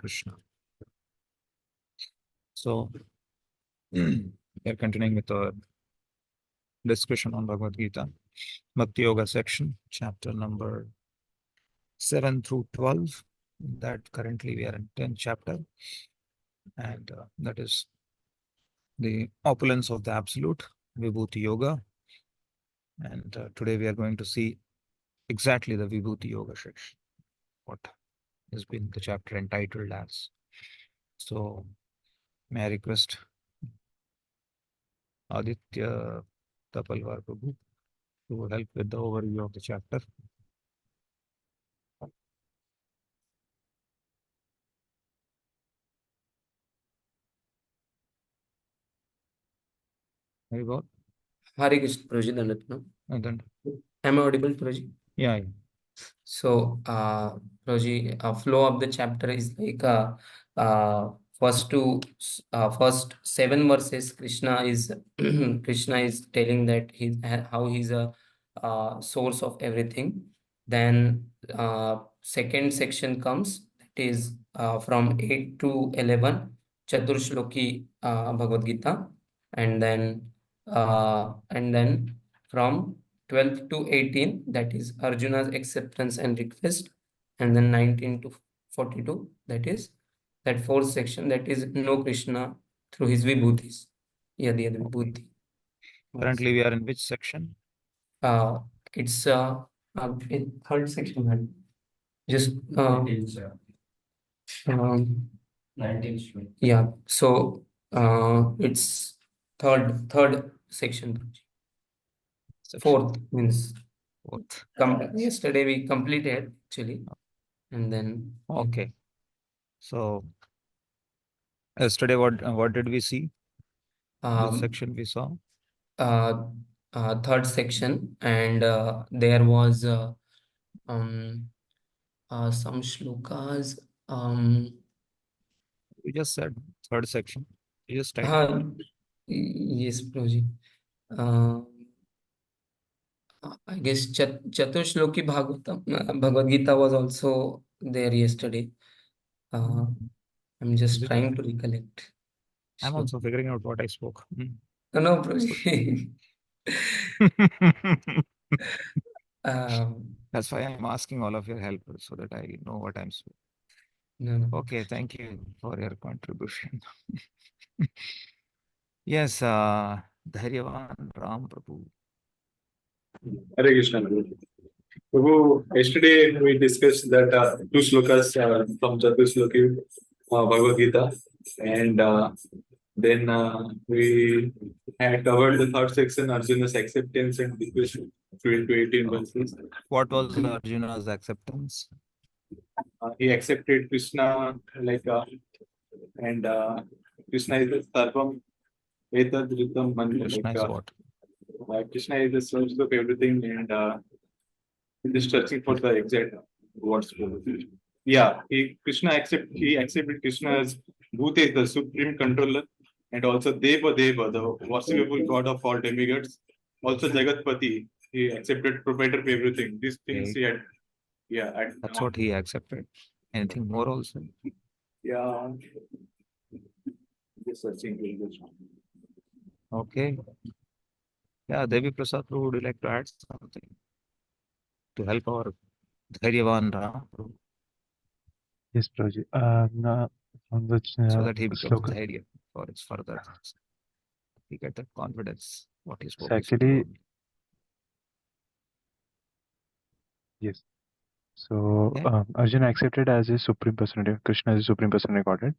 Krishna. So, we are continuing with our discussion on Bhagavad Gita, Bhakti Yoga section, chapter number 7 through 12. That currently we are in 10th chapter, and that is the opulence of the Absolute, Vibhuti Yoga. And today we are going to see exactly the Vibhuti Yoga section, what has been the chapter entitled as. So, may I request Aditya Tapalwar Prabhu to help with the overview of the chapter. Very well. Hare Krishna, Prabhuji, Dandavat. And then, Am I audible, Prabhuji? yeah. So, Prabhuji, flow of the chapter is like first seven verses. Krishna is Krishna is telling that how he's a source of everything. Then second section comes, that is from 8 to 11, Chaturshloki Bhagavad Gita, and then from 12 to 18, that is Arjuna's acceptance and request, and then 19 to 42, that is that fourth section, that is know Krishna through his vibhutis. Yadi yadi vibhuti. Currently, we are in which section? It's third section, man. Just 19. Yeah. So it's third section. Fourth means Fourth. Yesterday we completed actually, and then Okay. So yesterday, what did we see? Which section we saw? Third section, and there was some shlokas. You just said third section. You just titled. Yes, Prabhuji. I guess Chaturshloki Bhagavad Gita was also there yesterday. I'm just trying to recollect. I'm also figuring out what I spoke. No, Prabhuji. That's why I'm asking all of your help so that I know what I'm speaking. No. Okay, thank you for your contribution. Yes, Dhairyavan Ram Prabhu. Hare Krishna. Prabhu, yesterday we discussed that two slokas from Chatusloki Bhagavad Gita, and then we had covered the third section, Arjuna's acceptance and request, 12 to 18 verses. What was Arjuna's acceptance? He accepted Krishna, and Krishna is the Sarvam Etad Ritam Mantra. Krishna is what? Krishna is the source of everything, and just searching for the exact words. Yeah, he accepted Krishna as Bhute, the supreme controller, and also Deva, the worshipable god of all demigods. Also Jagatpati, he accepted provider of everything. These things he had. Yeah, that's what he accepted. Anything more also? Yeah. Just searching. Okay. Yeah, Devi Prasad, would you like to add something to help our Dhairyavan Ram? Yes, Prabhuji. From the So that he becomes sloka. Dhairya for its further. He get that confidence. What he spoke. So actually, yes. So Arjuna accepted as a supreme personality. Krishna is a supreme personality Godhead.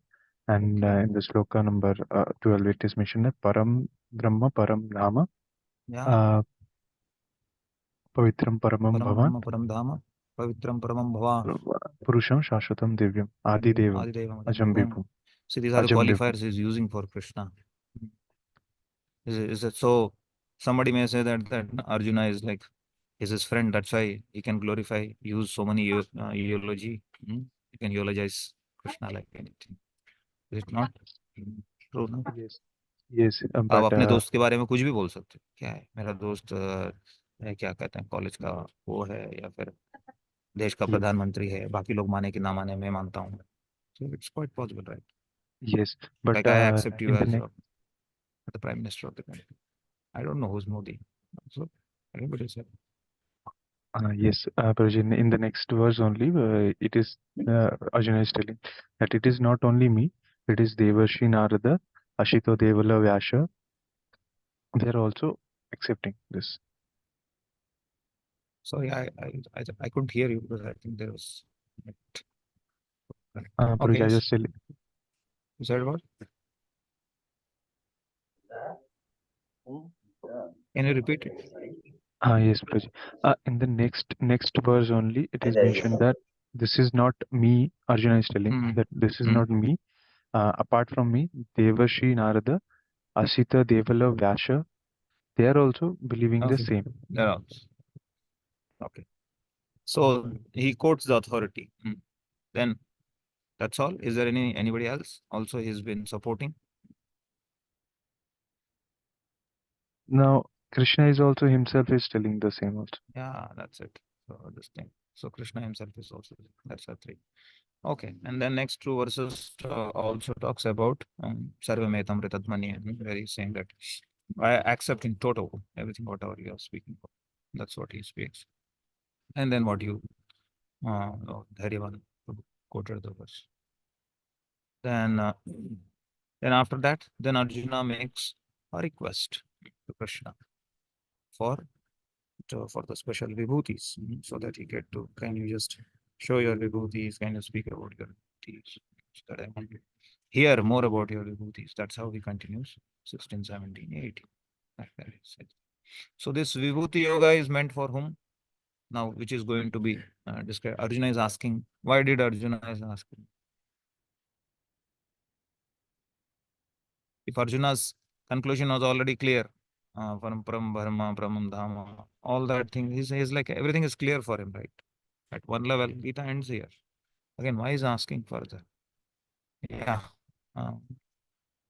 And in the sloka number 12, it is mentioned that Param Brahma Param Dhama. Yeah. Pavitram Paramam Bhavan. Param Dhama. Pavitram Paramam Bhavan. Purusham Shashwatam Divyam. Adi Devam. Ajam Vibhum. See, these are the qualifiers he's using for Krishna. Is it so? Somebody may say that Arjuna is like is his friend. That's why he can use so many eulogy. He can eulogize Krishna like anything. Is it not true? No? Yes. Yes. आप अपने दोस्त के बारे में कुछ भी बोल सकते हो. क्या है मेरा दोस्त क्या कहते हैं कॉलेज का वो है या फिर देश का प्रधानमंत्री है. बाकी लोग माने कि ना माने मैं मानता हूँ. So it's quite possible, right? Yes, but Like I accept you in the as next, the prime minister of the country. I don't know who's Modi. So everybody said, yes, Prabhuji, in the next verse only, it is Arjuna is telling that it is not only me, it is Devarshi Narada, Ashito Devala Vyasa. They are also accepting this. sorry, I couldn't hear you because I think there was. Prabhuji, Okay, I yes. just telling. You said what? Can you repeat it? Yes, Prabhuji. In the next verse only, it is mentioned that this is not me. Arjuna is telling Hmm. that this is Hmm. not me. Apart from me, Devashi Narada, Asita Devala Vyasa, they are also believing the Okay. same. There are. Okay. So he quotes the authority. Then that's all. Is there anybody else also he's been supporting? Now, Krishna is also himself is telling the same also. Yeah, that's it. So this thing. So Krishna himself is also that's a three. Okay, and then next two verses also talks about Sarvametam Ritatmani, where he's saying that I accept in total everything whatever you are speaking for. That's what he speaks. And then what you Dharivan quoted the verse. Then after that, then Arjuna makes a request to Krishna for for the special vibhutis, so that he get to, can you just show your vibhutis, can you speak about your vibhutis, so that I want to hear more about your vibhutis. That's how he continues 16, 17, 18. Like that he said. So this vibhuti yoga is meant for whom? Now, which is going to be described. Arjuna is asking, why did Arjuna is asking? If Arjuna's conclusion was already clear, param brahma, param dhamma, all that thing, he's like, everything is clear for him, right? At one level, Gita ends here. Again, why is asking further? Yeah.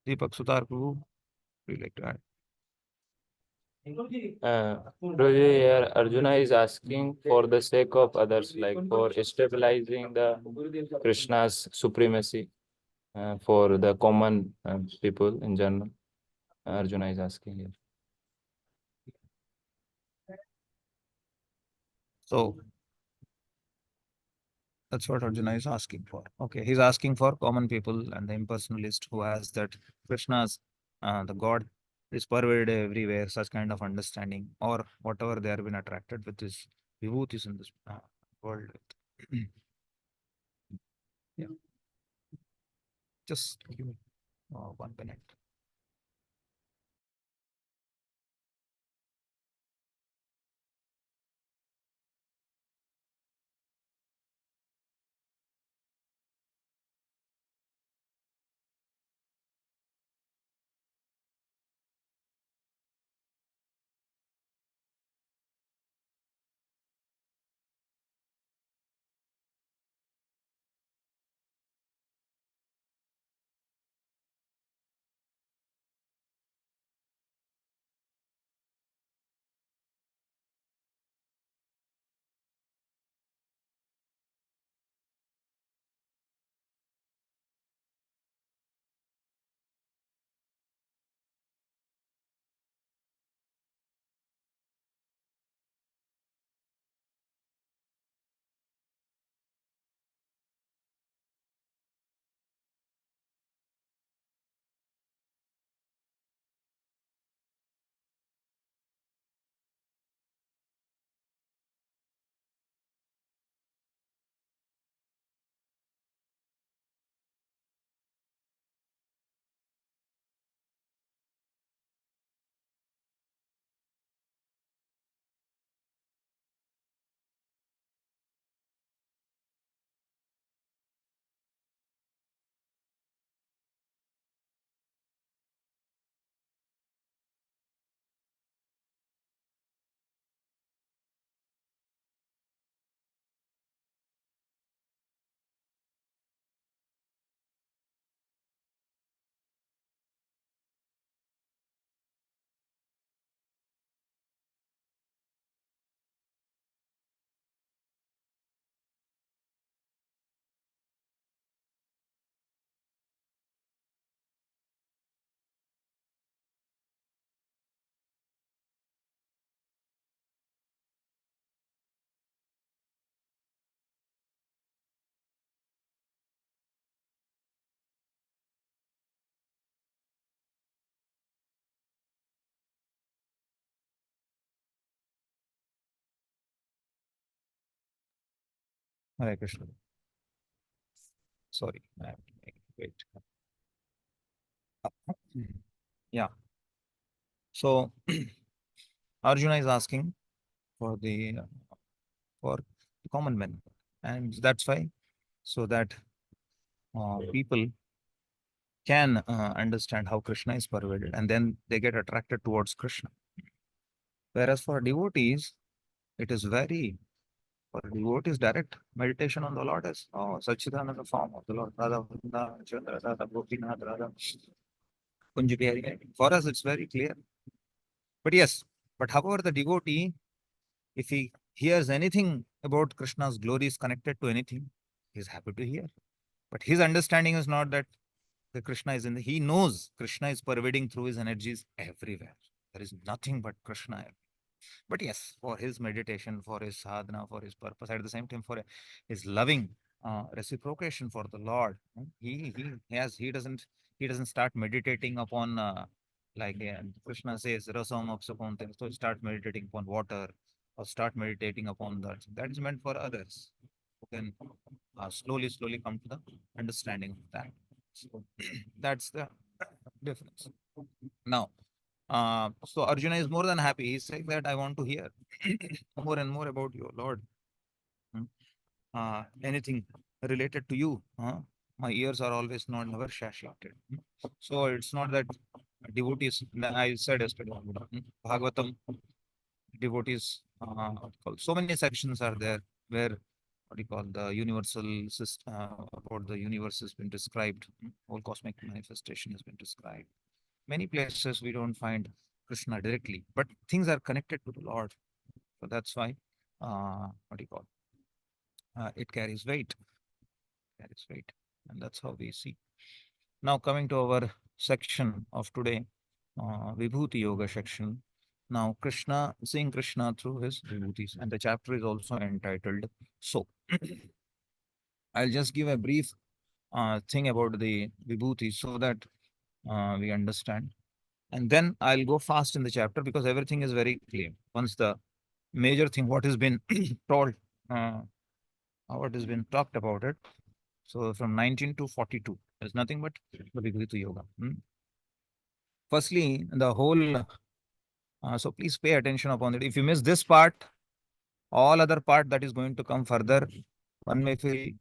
Deepak Sutar Prabhu, would you like to add? Guruji, here Arjuna is asking for the sake of others, like for stabilizing the Krishna's supremacy for the common people in general. Arjuna is asking here. So that's what Arjuna is asking for. Okay, he's asking for common people and the impersonalist who has that Krishna's, the God is pervaded everywhere, such kind of understanding, or whatever they have been attracted with this vibhutis in this world. Yeah. Just give me 1 minute. Hare Krishna. Sorry, I have to wait. Yeah. So Arjuna is asking for the for common men, and that's why, so that people can understand how Krishna is pervaded, and then they get attracted towards Krishna. Whereas for devotees, it is very, for devotees, direct meditation on the Lord is Sachidananda form of the Lord. Radha, Vrinda, Chandra, Radha, Gopinath, Radha, Kunj Bihari. For us, it's very clear. But yes, but however, the devotee, if he hears anything about Krishna's glories connected to anything, he's happy to hear. But his understanding is not that the Krishna is in he knows Krishna is pervading through his energies everywhere. There is nothing but Krishna. But yes, for his meditation, for his sadhana, for his purpose, at the same time for his loving reciprocation for the Lord, he doesn't start meditating upon Krishna says rasam apsapon things. So start meditating upon water or start meditating upon that. That is meant for others who can slowly come to the understanding of that. So that's the difference. Now, so Arjuna is more than happy. He's saying that I want to hear more and more about you, Lord. Anything related to you. My ears are always not never satiated. So it's not that devotees, I said yesterday, Bhagavatam, devotees, so many sections are there where what do you call the universal system about the universe has been described, whole cosmic manifestation has been described. Many places we don't find Krishna directly, but things are connected to the Lord. So that's why, what do you call? It carries weight. Carries weight, and that's how we see. Now coming to our section of today, Vibhuti Yoga section. Now Krishna, seeing Krishna through his vibhutis, and the chapter is also entitled so. I'll just give a brief thing about the vibhuti so that we understand. And then I'll go fast in the chapter because everything is very clear. Once the major thing, what has been told, what has been talked about it. So from 19 to 42, there's nothing but the Vibhuti Yoga. Firstly, the whole, so please pay attention upon it. If you miss this part, all other part that is going to come further, one may feel,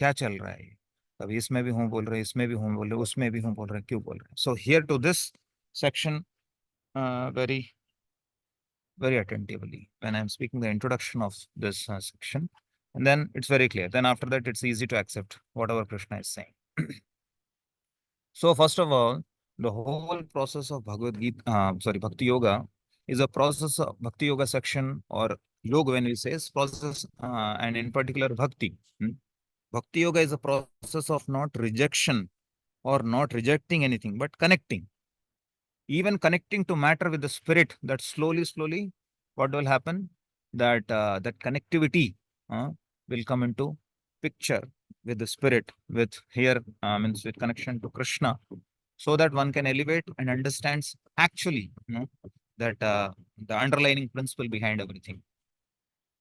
क्या चल रहा है? कभी इसमें भी हूँ बोल रहे, इसमें भी हूँ बोल रहे, उसमें भी हूँ बोल रहे, क्यों बोल रहे? So here to this section, very attentively when I'm speaking the introduction of this section, and then it's very clear. Then after that, it's easy to accept whatever Krishna is saying. So first of all, the whole process of Bhakti Yoga is a process of Bhakti Yoga section or yoga when we say is process, and in particular Bhakti. Bhakti Yoga is a process of not rejection or not rejecting anything, but connecting. Even connecting to matter with the spirit, that slowly, what will happen? That that connectivity will come into picture with the spirit, with here means with connection to Krishna, so that one can elevate and understands actually that the underlying principle behind everything.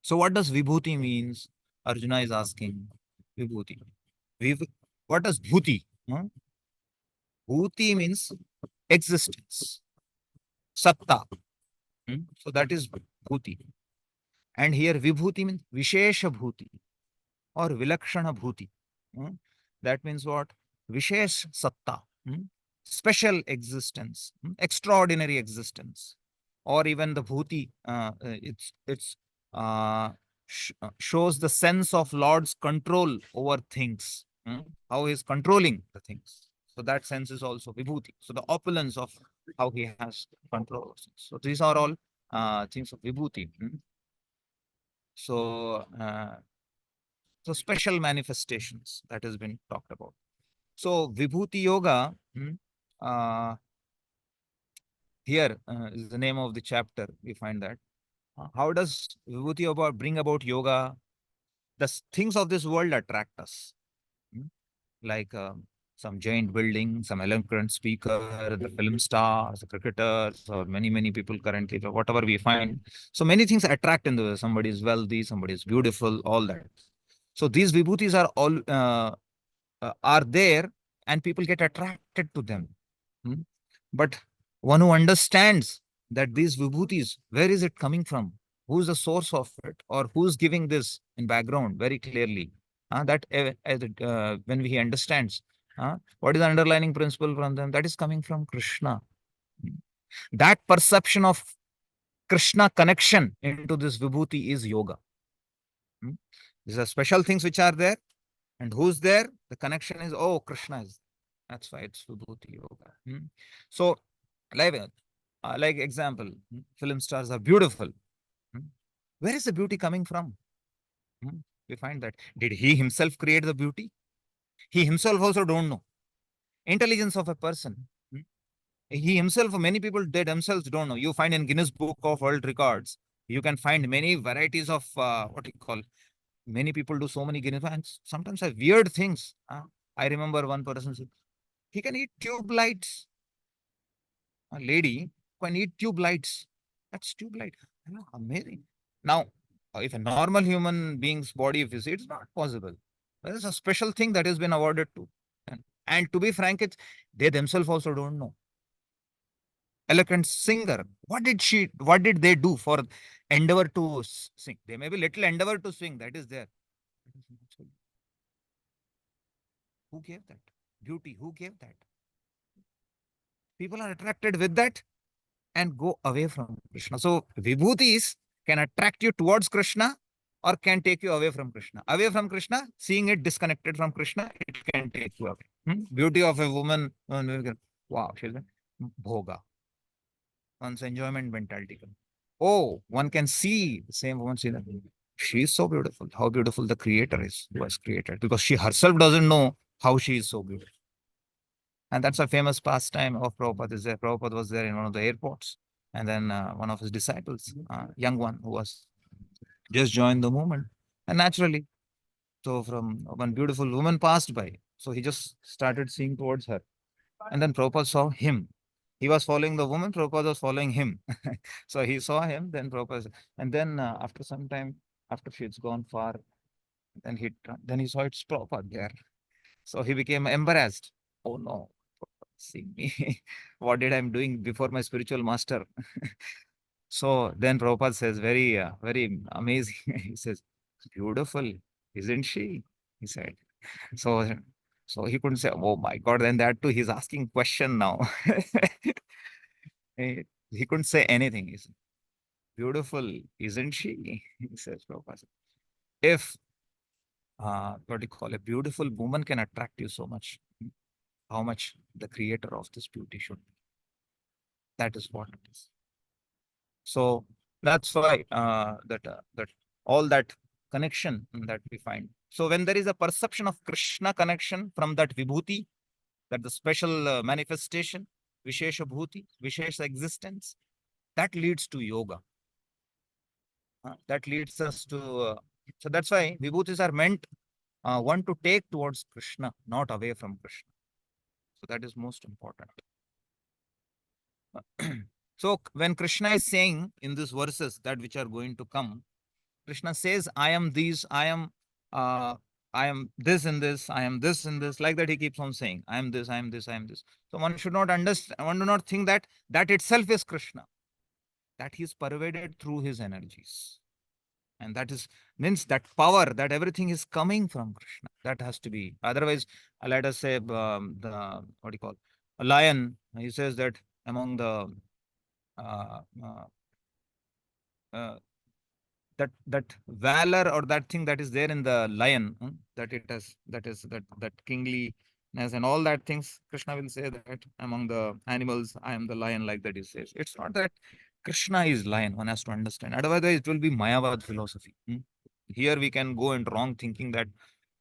So what does vibhuti means? Arjuna is asking vibhuti. What does bhuti? Bhuti means existence, satta. So that is bhuti. And here vibhuti means vishesha bhuti or vilakshana bhuti. That means what? Vishesh satta, special existence, extraordinary existence, or even the bhuti. It's shows the sense of Lord's control over things. How he is controlling the things. So that sense is also vibhuti. So the opulence of how he has control. So these are all things of vibhuti. So, so special manifestations that has been talked about. So Vibhuti Yoga, here is the name of the chapter. We find that. How does Vibhuti Yoga bring about yoga? The things of this world attract us, like some giant building, some eloquent speaker, the film stars, the cricketers, or many people currently, whatever we find. So many things attract in the way. Somebody is wealthy, somebody is beautiful, all that. So these vibhutis are all are there, and people get attracted to them. But one who understands that these vibhutis, where is it coming from? Who's the source of it? Or who's giving this in background very clearly? When he understands what is the underlying principle from them, that is coming from Krishna. That perception of Krishna connection into this vibhuti is yoga. These are special things which are there. And who's there? The connection is, oh, Krishna is. That's why it's vibhuti yoga. So, like example, film stars are beautiful. Where is the beauty coming from? We find that. Did he himself create the beauty? He himself also don't know. Intelligence of a person. He himself, many people, they themselves don't know. You find in Guinness Book of World Records, you can find many varieties of what you call. Many people do so many Guinness, and sometimes are weird things. I remember one person said, he can eat tube lights. A lady can eat tube lights. That's tube light. Amazing. Now, if a normal human being's body, if you see, it's not possible. There is a special thing that has been awarded to. And to be frank, they themselves also don't know. Eloquent singer. What did they do for endeavor to sing? They may be little endeavor to sing, that is there. Who gave that? Beauty, who gave that? People are attracted with that and go away from Krishna. So vibhutis can attract you towards Krishna or can take you away from Krishna. Away from Krishna, seeing it disconnected from Krishna, it can take you away. Beauty of a woman, wow, she's bhoga. One's enjoyment mentality. Oh, one can see the same woman, see that she is so beautiful. How beautiful the creator is, who has created, because she herself doesn't know how she is so beautiful. And that's a famous pastime of Prabhupada. Is there? Prabhupada was there in one of the airports, and then one of his disciples, young one who was just joined the movement, and naturally, so from one beautiful woman passed by, so he just started seeing towards her, and then Prabhupada saw him. He was following the woman, Prabhupada was following him. So he saw him, then Prabhupada, and then after some time, after she's gone far, then he saw it's Prabhupada there. So he became embarrassed. Oh no, see me, what did I'm doing before my spiritual master? So then Prabhupada says, very amazing. He says, beautiful, isn't she? He said. So he couldn't say, oh my God, then that too, he's asking question now. He couldn't say anything. He said, beautiful, isn't she? He says, Prabhupada. If what do you call, a beautiful woman can attract you so much, how much the creator of this beauty should be. That is what it is. So that's why that all that connection that we find. So when there is a perception of Krishna connection from that vibhuti, that the special manifestation, Vishesha Bhuti, Vishesha existence, that leads to yoga. That leads us to, so that's why vibhutis are meant one to take towards Krishna, not away from Krishna. So that is most important. So when Krishna is saying in these verses that which are going to come, Krishna says, I am these, I am this in this, I am this in this, like that he keeps on saying, I am this, I am this, I am this. So one should not understand, one do not think that that itself is Krishna, that he is pervaded through his energies. And that is, means that power, that everything is coming from Krishna. That has to be. Otherwise, let us say, what do you call, a lion, he says that among the, that valor or that thing that is there in the lion, that it has, that kingliness and all that things, Krishna will say that among the animals, I am the lion, like that he says. It's not that Krishna is lion, one has to understand. Otherwise, it will be Mayavad philosophy. Here we can go into wrong thinking that,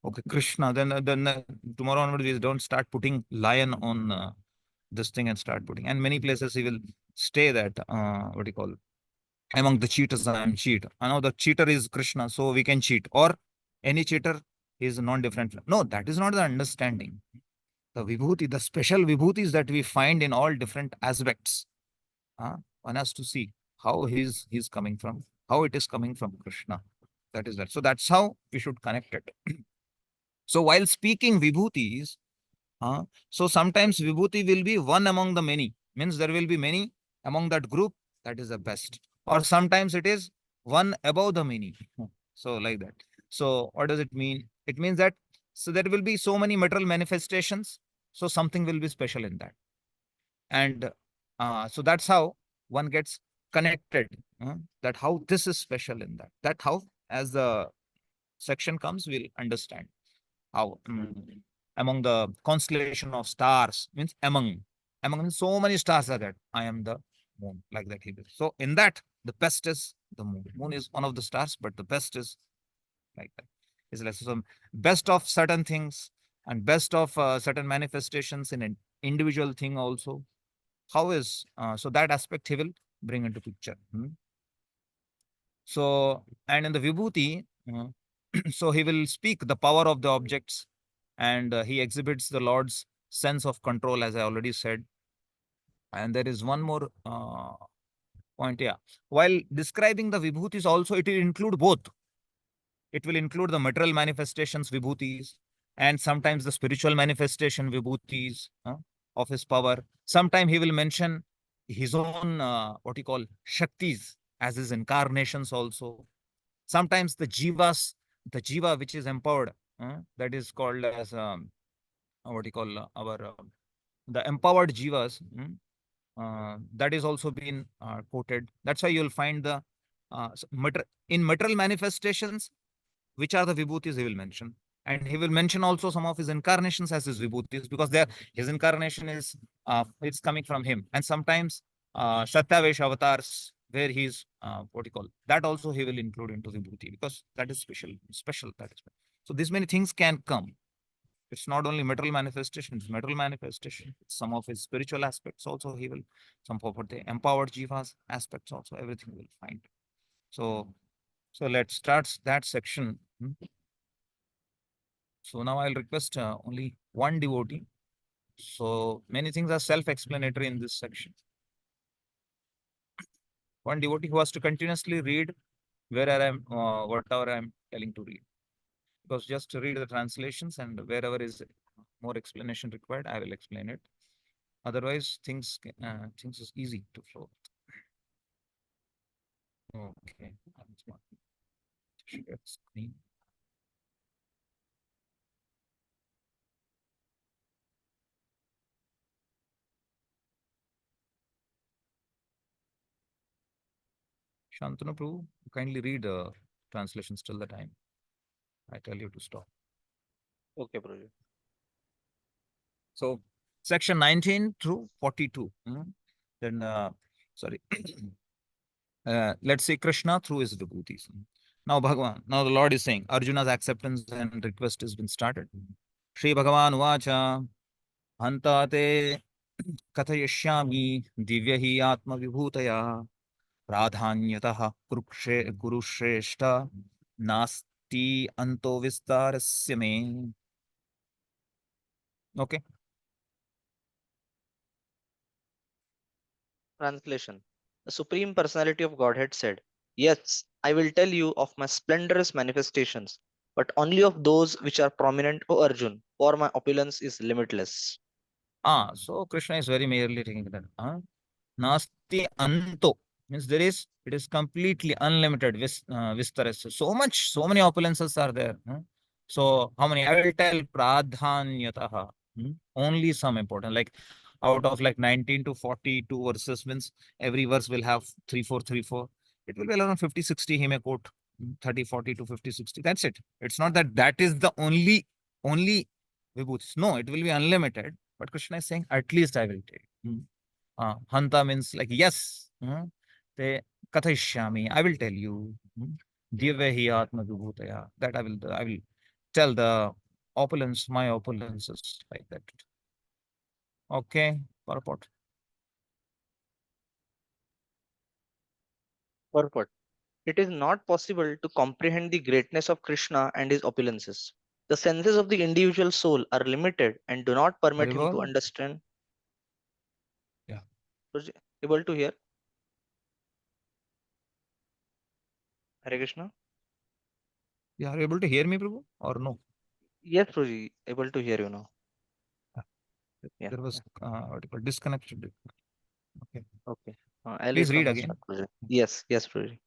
okay, Krishna, then tomorrow onwards, we don't start putting lion on this thing and start putting. And many places he will stay that, what do you call, among the cheaters, I am cheat. I know the cheater is Krishna, so we can cheat. Or any cheater is non-different. No, that is not the understanding. The vibhuti, the special vibhutis that we find in all different aspects. One has to see how he's coming from, how it is coming from Krishna. That is that. So that's how we should connect it. So while speaking vibhutis, so sometimes vibhuti will be one among the many, means there will be many among that group, that is the best. Or sometimes it is one above the many. So like that. So what does it mean? It means that so there will be so many material manifestations, so something will be special in that. And so that's how one gets connected, that how this is special in that. That how, as the section comes, we'll understand how among the constellation of stars, means among so many stars are there, I am the moon, like that he will. So in that, the best is the moon. Moon is one of the stars, but the best is like that. Is like some best of certain things and best of certain manifestations in an individual thing also. How is so that aspect he will bring into picture. So, and in the vibhuti, so he will speak the power of the objects, and he exhibits the Lord's sense of control, as I already said. And there is one more point, yeah. While describing the vibhutis also, it will include both. It will include the material manifestations, vibhutis, and sometimes the spiritual manifestation, vibhutis, of his power. Sometimes he will mention his own, what you call, shaktis as his incarnations also. Sometimes the jivas, the jiva which is empowered, that is called as what you call our the empowered jivas, that is also been quoted. That's why you'll find the in material manifestations, which are the vibhutis he will mention. And he will mention also some of his incarnations as his vibhutis, because his incarnation is it's coming from him. And sometimes Satyavesha avatars, where he's what you call, that also he will include into vibhuti, because that is special. That is. So these many things can come. It's not only material manifestations, material manifestation, some of his spiritual aspects also he will, some of the empowered jivas aspects also, everything will find. So let's start that section. So now I'll request only one devotee. So many things are self-explanatory in this section. One devotee who has to continuously read wherever whatever I'm telling to read. Because just to read the translations, and wherever is more explanation required, I will explain it. Otherwise, things is easy to flow. Okay. Share screen. Shantanu Prabhu, kindly read translations till the time I tell you to stop. Okay, Prabhu. So section 19 through 42. Then, sorry. Let's say Krishna through his vibhutis. Now the Lord is saying, Arjuna's acceptance and request has been started. Shri Bhagavan Vacha, Hanta te kathayashyami divyahi atma vibhutaya pradhanyatah kurushreshta nasti anto vistarasya me. Okay. Translation. The Supreme Personality of Godhead said, "Yes, I will tell you of my splendorous manifestations, but only of those which are prominent, O Arjun, for my opulence is limitless." So Krishna is very merely taking that. Nasti anto means it is completely unlimited. Vistaras. So many opulences are there. So how many? I will tell pradhanyataha. Only some important. Like out of like 19 to 42 verses, means every verse will have 3, 4, 3, 4. It will be around 50, 60. He may quote 30, 40 to 50, 60. That's it. It's not that is the only vibhutis. No, it will be unlimited. But Krishna is saying, at least I will take. Hanta means like, yes. Te kathishyami, I will tell you. Divyahi atma vibhutaya. That I will tell the opulence, my opulence is like that. Okay, purport. Purport. It is not possible to comprehend the greatness of Krishna and his opulences. The senses of the individual soul are limited and do not permit him to Haribol? understand. Yeah. Was able to hear? Hare Krishna. You are able to hear me, Prabhu, or no? Yes, Prabhuji, able to hear you now. Ah, Yeah. There was what you call disconnection. Okay. Okay. I'll Please read from read the again. start, Prabhuji. Yes, Prabhuji.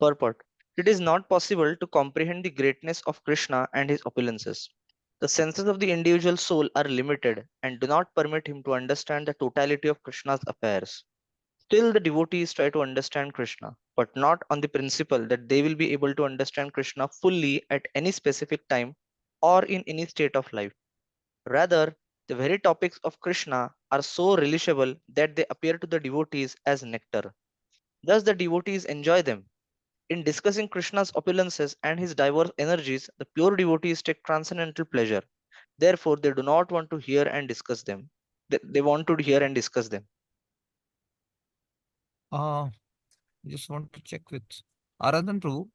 Purport. It is not possible to comprehend the greatness of Krishna and his opulences. The senses of the individual soul are limited and do not permit him to understand the totality of Krishna's affairs. Still, the devotees try to understand Krishna, but not on the principle that they will be able to understand Krishna fully at any specific time or in any state of life. Rather, the very topics of Krishna are so relishable that they appear to the devotees as nectar. Thus, the devotees enjoy them. In discussing Krishna's opulences and his diverse energies, the pure devotees take transcendental pleasure. Therefore, they do not want to hear and discuss them. They want to hear and discuss them. I just want to check with Aradhan Prabhu.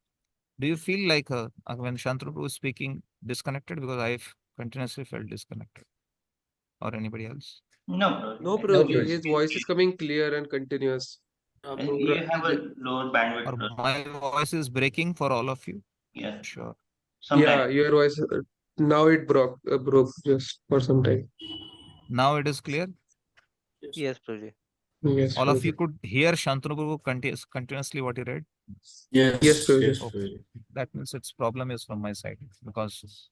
Do you feel like when Shantanu Prabhu is speaking disconnected? Because I've continuously felt disconnected. Or anybody else? No, No, Prabhuji. Prabhuji, his voice is coming clear and continuous. You have a lower bandwidth. Or my voice is breaking for all of you? Yes, Sure. Yeah, sometimes. your voice, now it broke just for some time. Now it is clear. Yes, Prabhuji. Yes, All of you Prabhuji. could hear Shantanu Prabhu continuously what he read. Yes, Prabhuji. Okay. That means its problem is from my side because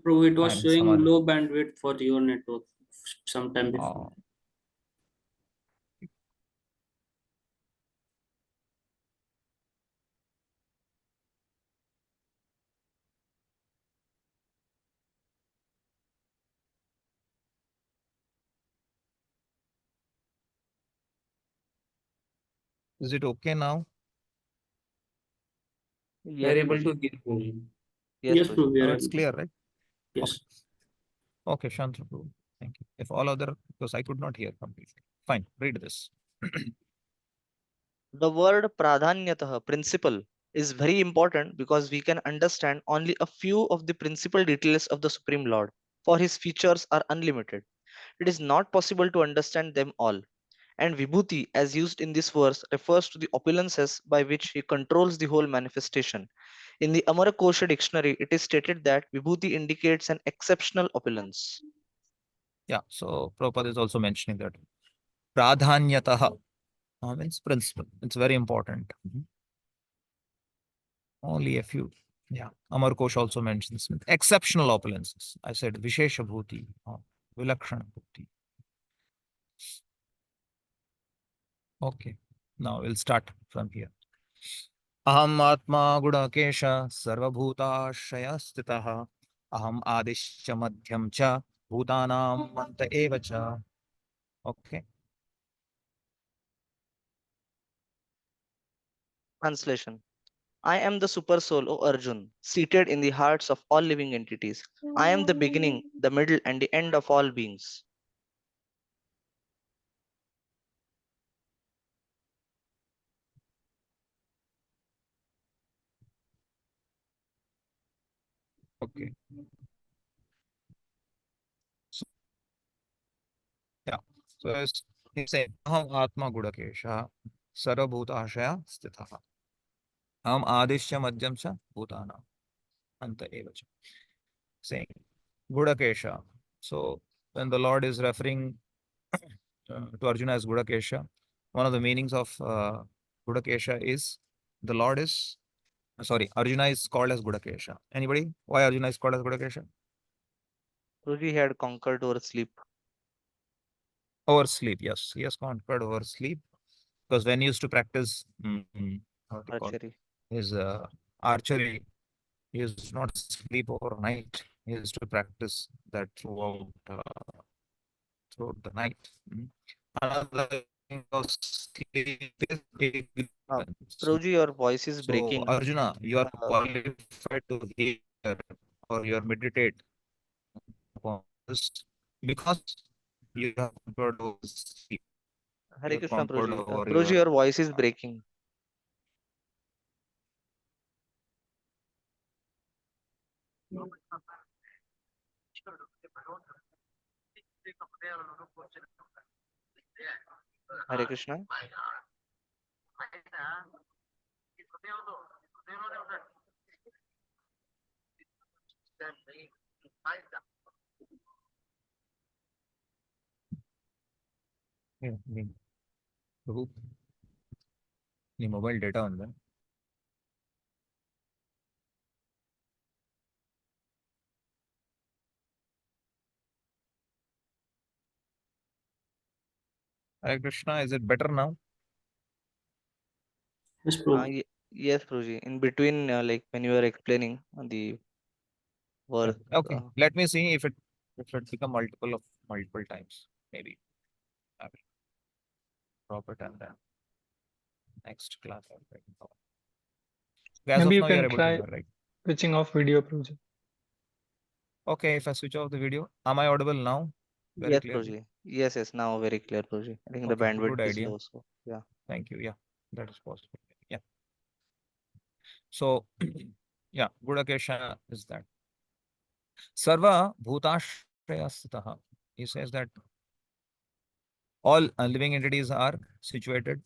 Bro, it was I'm showing some low bandwidth for your network sometime before. Is it okay now? We are Yes, able to Prabhuji. hear Prabhuji. Yes, Yes, bro, Prabhuji. we Now are it's able to. clear, right? Yes. Okay, Shantanu Prabhu. Thank you. If all other, because I could not hear completely. Fine, read this. The word pradhanyatah, principle, is very important because we can understand only a few of the principal details of the Supreme Lord, for his features are unlimited. It is not possible to understand them all. And Vibhuti, as used in this verse, refers to the opulences by which he controls the whole manifestation. In the Amarakosha dictionary, it is stated that Vibhuti indicates an exceptional opulence. Yeah, so Prabhupada is also mentioning that. Pradhanyataha means principle. It's very important. Only a few. Yeah. Amar Kosh also mentions exceptional opulences. I said Vishesha Bhuti, Vilakshana Bhuti. Okay. Now we'll start from here. Aham Atma Gudakesha Sarvabhutashraya Stitaha Aham Adishya Madhyam Cha Bhutanam Anta Eva Cha. Okay. Translation. I am the super soul, O Arjun, seated in the hearts of all living entities. I am the beginning, the middle, and the end of all beings. Okay. So, yeah. So he's saying Aham Atma Gudakesha Sarvabhutashaya Stitaha Aham Adishya Madhyam Cha Bhutana Anta Eva Cha. Saying Gudakesha. So when the Lord is referring to Arjuna as Gudakesha, one of the meanings of Gudakesha is the Lord is sorry, Arjuna is called as Gudakesha. Anybody? Why Arjuna is called as Gudakesha? Ruji had conquered over sleep. Over sleep, yes. He has conquered over sleep because when he used to practice what do you call Archery. his archery, he used to not sleep overnight. He used to practice that throughout the night. Another thing of sleep is ignorance. Ruji, your voice is So breaking. Arjuna, you are Uh, qualified to hear or you are meditate upon this because you have conquered over sleep. You Hare have Krishna, conquered Prabhuji. over Prabhuji, your your voice is breaking. Hare Krishna. నీ mobile data ఉందా? Hare Krishna, is it better now? Yes, Prabhu. Yes, Prabhuji. In between, like when you were explaining the work. Okay, let me see if it become multiple times. Maybe I will drop it and then next class I'll bring it forward. As Maybe of you now, you are can able to try hear, right? switching off video, Prabhuji. Okay, if I switch off the video, am I audible now? Very Yes, clearly. Prabhuji. Yes, now very clear, Prabhuji. I think the Okay, bandwidth good is idea. low, so yeah. Thank you. Yeah, that is possible. Yeah. So, yeah, Gudakesha is that. Sarva Bhutashrayasthitaha. He says that all living entities are situated.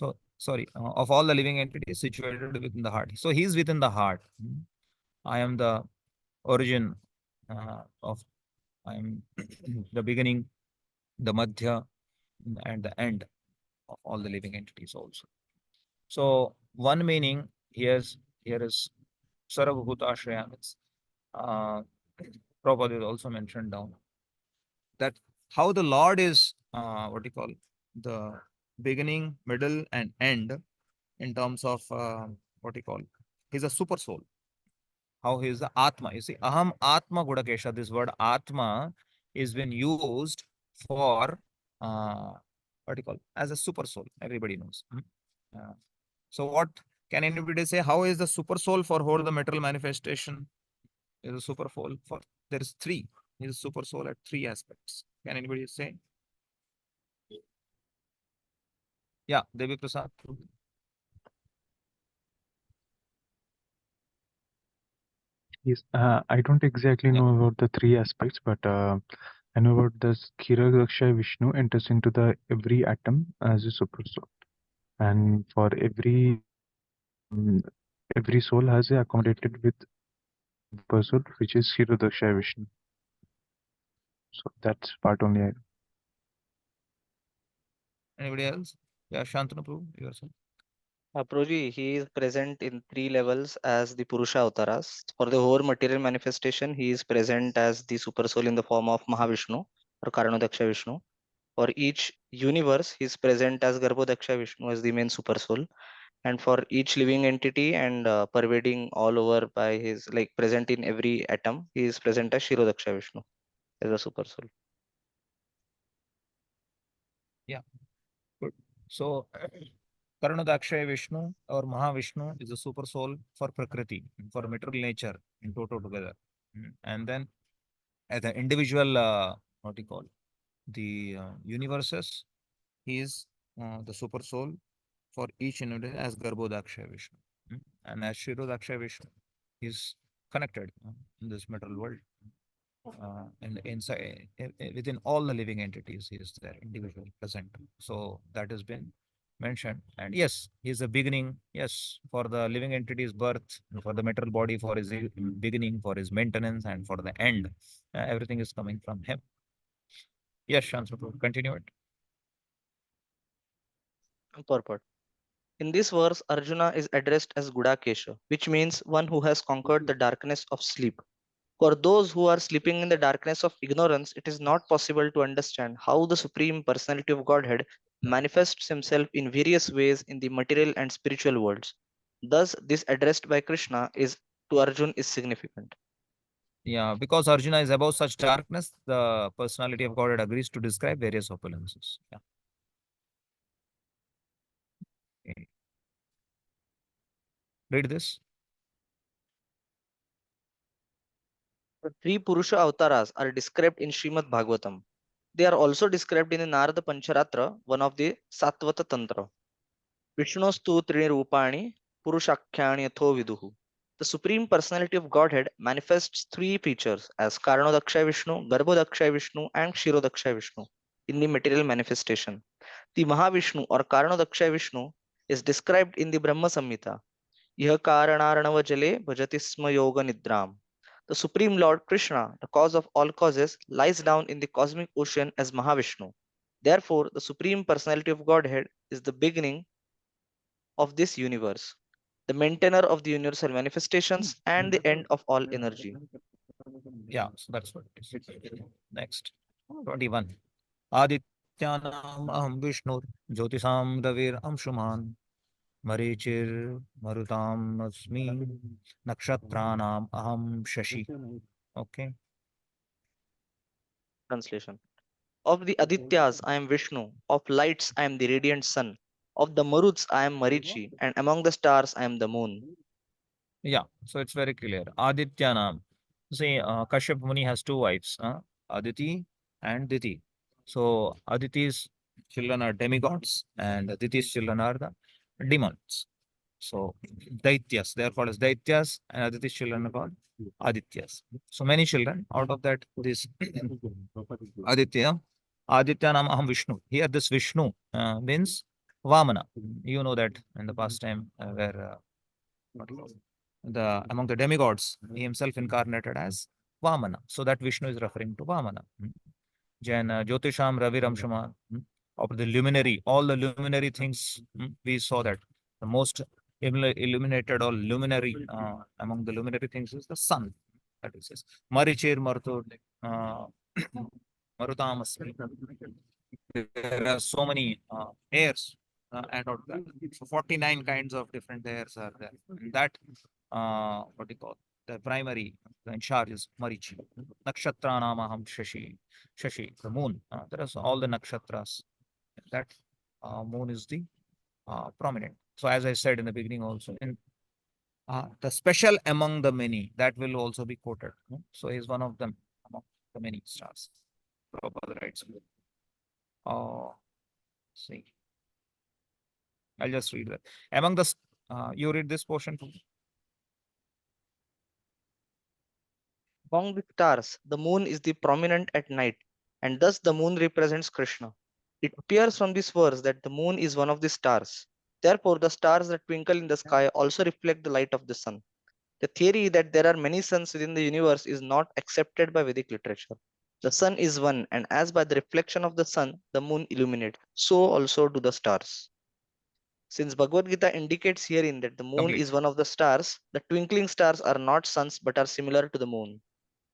So, sorry, of all the living entities situated within the heart. So, he is within the heart. I am the origin of, I am the beginning, the madhya, and the end of all the living entities also. So, one meaning here is Sarva Bhutashraya. Prabhupada is also mentioned down that how the Lord is what you call the beginning, middle, and end in terms of what you call he's a super soul. How he is the Atma. You see, Aham Atma Gudakesha. This word Atma is been used for what you call as a super soul. Everybody knows. So what can anybody say? How is the super soul for whole the material manifestation? Is a super soul for there is three. He is super soul at three aspects. Can anybody say? Yeah, Devi Prasad. Yes, I don't exactly Yeah. know about the three aspects, but I know about this Kshira Vishnu enters into the every atom as a super soul, and for every soul has accommodated with super soul, which is Kshira Vishnu. So that's part only. Anybody else? Yeah, Shantanu Prabhu, yourself. Prabhuji, he is present in three levels as the Purusha Avtaras. For the whole material manifestation, he is present as the super soul in the form of Mahavishnu or Karanodaksha Vishnu. For each universe, he is present as Garbhodaksha Vishnu as the main super soul. And for each living entity and pervading all over by his, like present in every atom, he is present as Shirodaksha Vishnu as a super soul. Yeah, good. So, Karanodakshaya Vishnu or Mahavishnu is a super soul for Prakriti, for material nature in total together. And then as an individual, what do you call the universes, he is the super soul for each individual as Garbhodakshaya Vishnu. And as Shirodakshaya Vishnu is connected in this material world. And inside within all the living entities, he is there, individual present. So that has been mentioned. And yes, he is the beginning. Yes, for the living entity's birth, for the material body, for his beginning, for his maintenance, and for the end. Everything is coming from him. Yes, Shantanu, continue it. Purport. In this verse, Arjuna is addressed as Gudakesha, which means one who has conquered the darkness of sleep. For those who are sleeping in the darkness of ignorance, it is not possible to understand how the Supreme Personality of Godhead manifests himself in various ways in the material and spiritual worlds. Thus, this addressed by Krishna is to Arjun is significant. Yeah, because Arjuna is above such darkness, the personality of Godhead agrees to describe various opulences. Yeah. Okay. Read this. The three Purusha Avtaras are described in Srimad Bhagavatam. They are also described in the Narada Pancharatra, one of the Satvata Tantra. Vishnostu Trini Rupani Purushakhyani Atho Viduhu. The Supreme Personality of Godhead manifests three features as Karanodakshay Vishnu, Garbhodakshay Vishnu, and Kshirodakshay Vishnu in the material manifestation. The Mahavishnu or Karanodakshay Vishnu is described in the Brahma Samhita. Iha karanarnava jale bhajati sma yoga nidram. The Supreme Lord Krishna, the cause of all causes, lies down in the cosmic ocean as Mahavishnu. Therefore, the Supreme Personality of Godhead is the beginning of this universe, the maintainer of the universal manifestations, and the end of all energy. Yeah, so that's what it is. Next, 21. Adityanam aham Vishnu, Jyotisam Ravir Amshuman, Marichir Marutam Asmi, Nakshatranam aham Shashi. Okay. Translation. Of the Adityas, I am Vishnu. Of lights, I am the radiant sun. Of the Maruts, I am Marichi. And among the stars, I am the moon. Yeah, so it's very clear. Adityanam. See, Kashyap Muni has two wives, Aditi and Diti. So Aditi's children are demigods, and Diti's children are the demons. So Daityas, they are called as Daityas, and Aditi's children are called Adityas. So many children. Out of that, this Aditya, Adityanam Aham Vishnu. Here, this Vishnu means Vamana. You know that in the past time where the among the demigods, he himself incarnated as Vamana. So that Vishnu is referring to Vamana. Then Jyotisham Raviram Shama, of the luminary, all the luminary things, we saw that the most illuminated or luminary among the luminary things is the sun. That is says Marichir Martu Marutamasmi. There are so many airs and out that. So 49 kinds of different airs are there. And that what do you call the primary in charge is Marichi. Nakshatra Namaham Shashi. Shashi, the moon. There are all the nakshatras. That moon is the prominent. So as I said in the beginning also, in the special among the many, that will also be quoted. So he is one of them among the many stars. Prabhupada writes. See, I'll just read that. Among the, you read this portion too. Among the stars, the moon is the prominent at night, and thus the moon represents Krishna. It appears from this verse that the moon is one of the stars. Therefore, the stars that twinkle in the sky also reflect the light of the sun. The theory that there are many suns within the universe is not accepted by Vedic literature. The sun is one, and as by the reflection of the sun, the moon illuminates, so also do the stars. Since Bhagavad Gita indicates herein that the moon Complete. is one of the stars, the twinkling stars are not suns but are similar to the moon.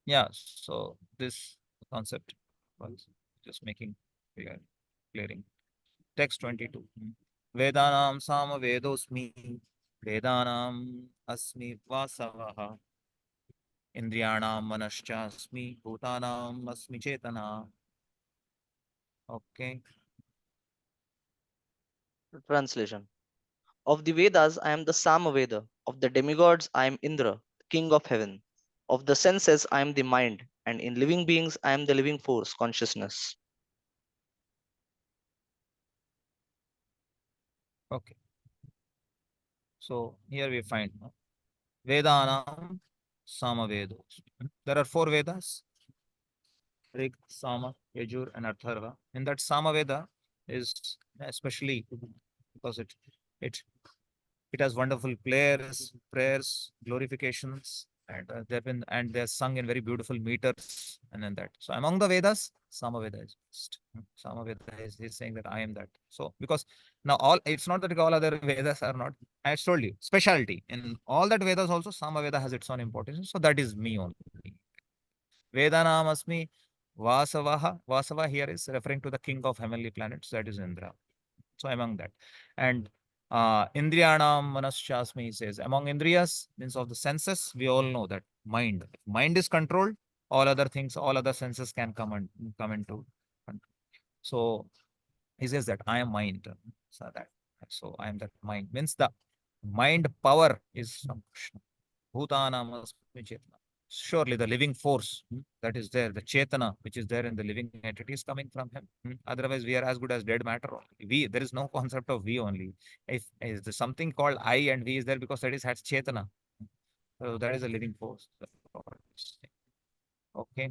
Yeah, so this concept was just making clearing. Text 22. Vedanam sama vedosmi, Vedanam asmi vasavaha, Indriyanam manaschasmi, Bhutanam asmi chetana. Okay. Translation. Of the Vedas, I am the Samaveda. Of the demigods, I am Indra, the king of heaven. Of the senses, I am the mind. And in living beings, I am the living force, consciousness. Okay. So here we find Vedanam Samavedos. There are four Vedas: Rig, Sama, Yajur, and Atharva. In that Samaveda is especially because it it has wonderful prayers, glorifications, and they're sung in very beautiful meters, and then that. So among the Vedas, Samaveda is best. Samaveda is saying that I am that. So because now all it's not that all other Vedas are not. I told you specialty in all that Vedas also Samaveda has its own importance. So that is me only. Vedanam asmi Vasavaha. Vasava here is referring to the king of heavenly planets, that is Indra. So among that. And Indriyanam Manaschasmi, he says, among Indriyas means of the senses, we all know that mind. If mind is controlled, all other things, all other senses can come into control. So he says that I am mind. So I am that mind. Means the mind power is from Krishna. Bhutanam asmi Chetana. Surely the living force that is there, the Chetana which is there in the living entity is coming from him. Otherwise, we are as good as dead matter only. There is no concept of we only. If is there something called I and we is there because that is has Chetana. So that is a living force. Okay.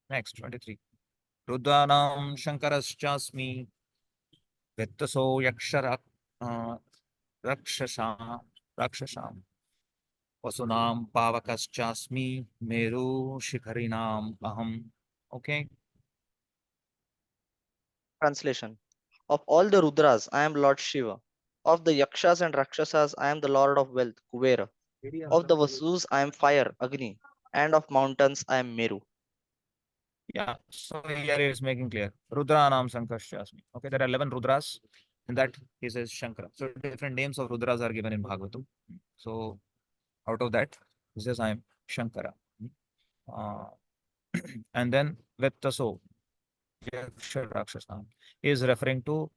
Next, 23. Rudranam Shankarashasmi Vettaso Yakshara Rakshasa Rakshasam. Vasunam Pavakaschasmi Meru Shikharinam Aham. Okay. Translation. Of all the Rudras, I am Lord Shiva. Of the Yakshas and Rakshasas, I am the Lord of Wealth, Kuvera. Of the Vasus, I am Fire, Agni. And of mountains, I am Meru. Yeah, so here it is making clear. Rudranam Sankarshasmi. Okay, there are 11 Rudras. In that he says Shankara. So different names of Rudras are given in Bhagavatam. So out of that, he says I am Shankara. Uh, and then Vettaso, Yaksha Rakshasa, is referring to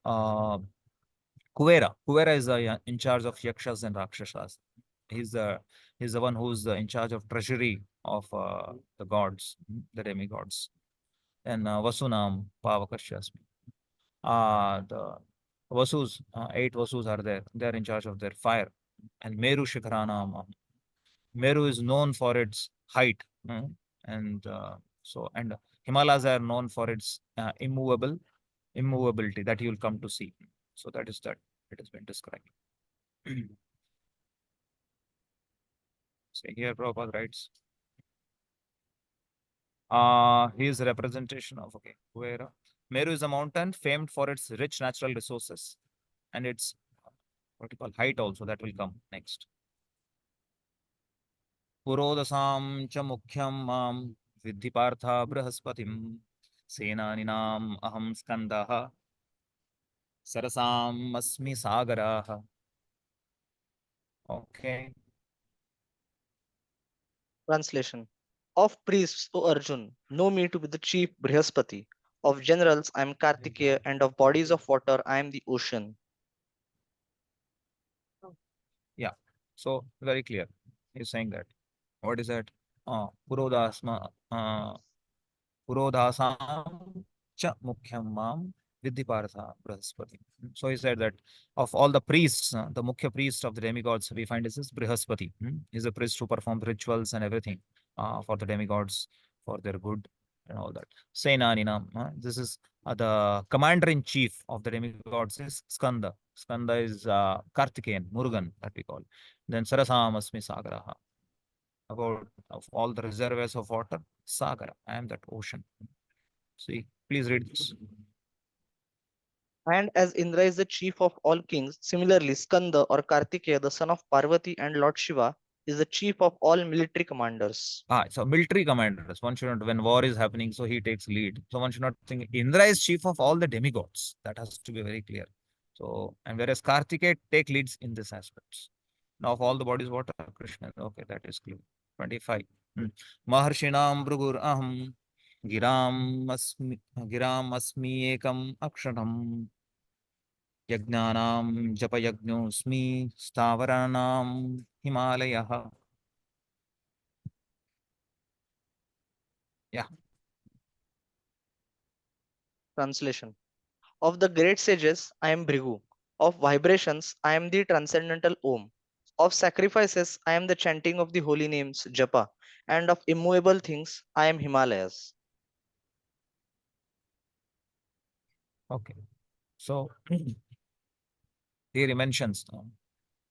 Kuvera. Kuvera is in charge of Yakshas and Rakshasas. He's the one who's in charge of treasury of the gods, the demigods. And Vasunam Pavakashyasmi. The Vasus, 8 Vasus are there. They are in charge of their fire. And Meru Shikharanam. Meru is known for its height. And and Himalayas are known for its immovability that you will come to see. So that is that. It has been described. So here Prabhupada writes. He is a representation of where Meru is a mountain famed for its rich natural resources and its what you call height also that will come next. Purodasam cha mukhyam mam vidhi partha brahaspatim senaninam aham skandaha sarasam asmi sagaraha. Okay. Translation. Of priests, O Arjun, know me to be the chief Brihaspati. Of generals, I am Kartikeya, and of bodies of water, I am the ocean. Yeah. So very clear. He's saying that. What is that? Purodasma Purodasam cha mukhyam mam vidhi partha brahaspati. So he said that of all the priests, the mukhya priest of the demigods we find is this Brihaspati. He's a priest who performs rituals and everything for the demigods, for their good and all that. Senaninam. This is the commander-in-chief of the demigods is Skanda. Skanda is Kartikeyan, Murugan that we call. Then Sarasam Asmi Sagaraha. About of all the reservoirs of water, Sagara. I am that ocean. See, please read this. And as Indra is the chief of all kings, similarly Skanda or Kartikeya, the son of Parvati and Lord Shiva, is the chief of all military commanders. So military commanders. One should not, when war is happening, so he takes lead. So one should not think Indra is chief of all the demigods. That has to be very clear. So, and whereas Kartikeya take leads in this aspects. Now, of all the bodies, water, Krishna. Okay, that is clear. 25. Maharshinam Bhrugur Aham Giram Asmi Ekam Akshanam Yajnanam Japayajnosmi Stavaranam Himalayah. Yeah. Translation. Of the great sages, I am Bhrigu. Of vibrations, I am the transcendental Om. Of sacrifices, I am the chanting of the holy names, Japa. And of immovable things, I am Himalayas. Okay. So here he mentions.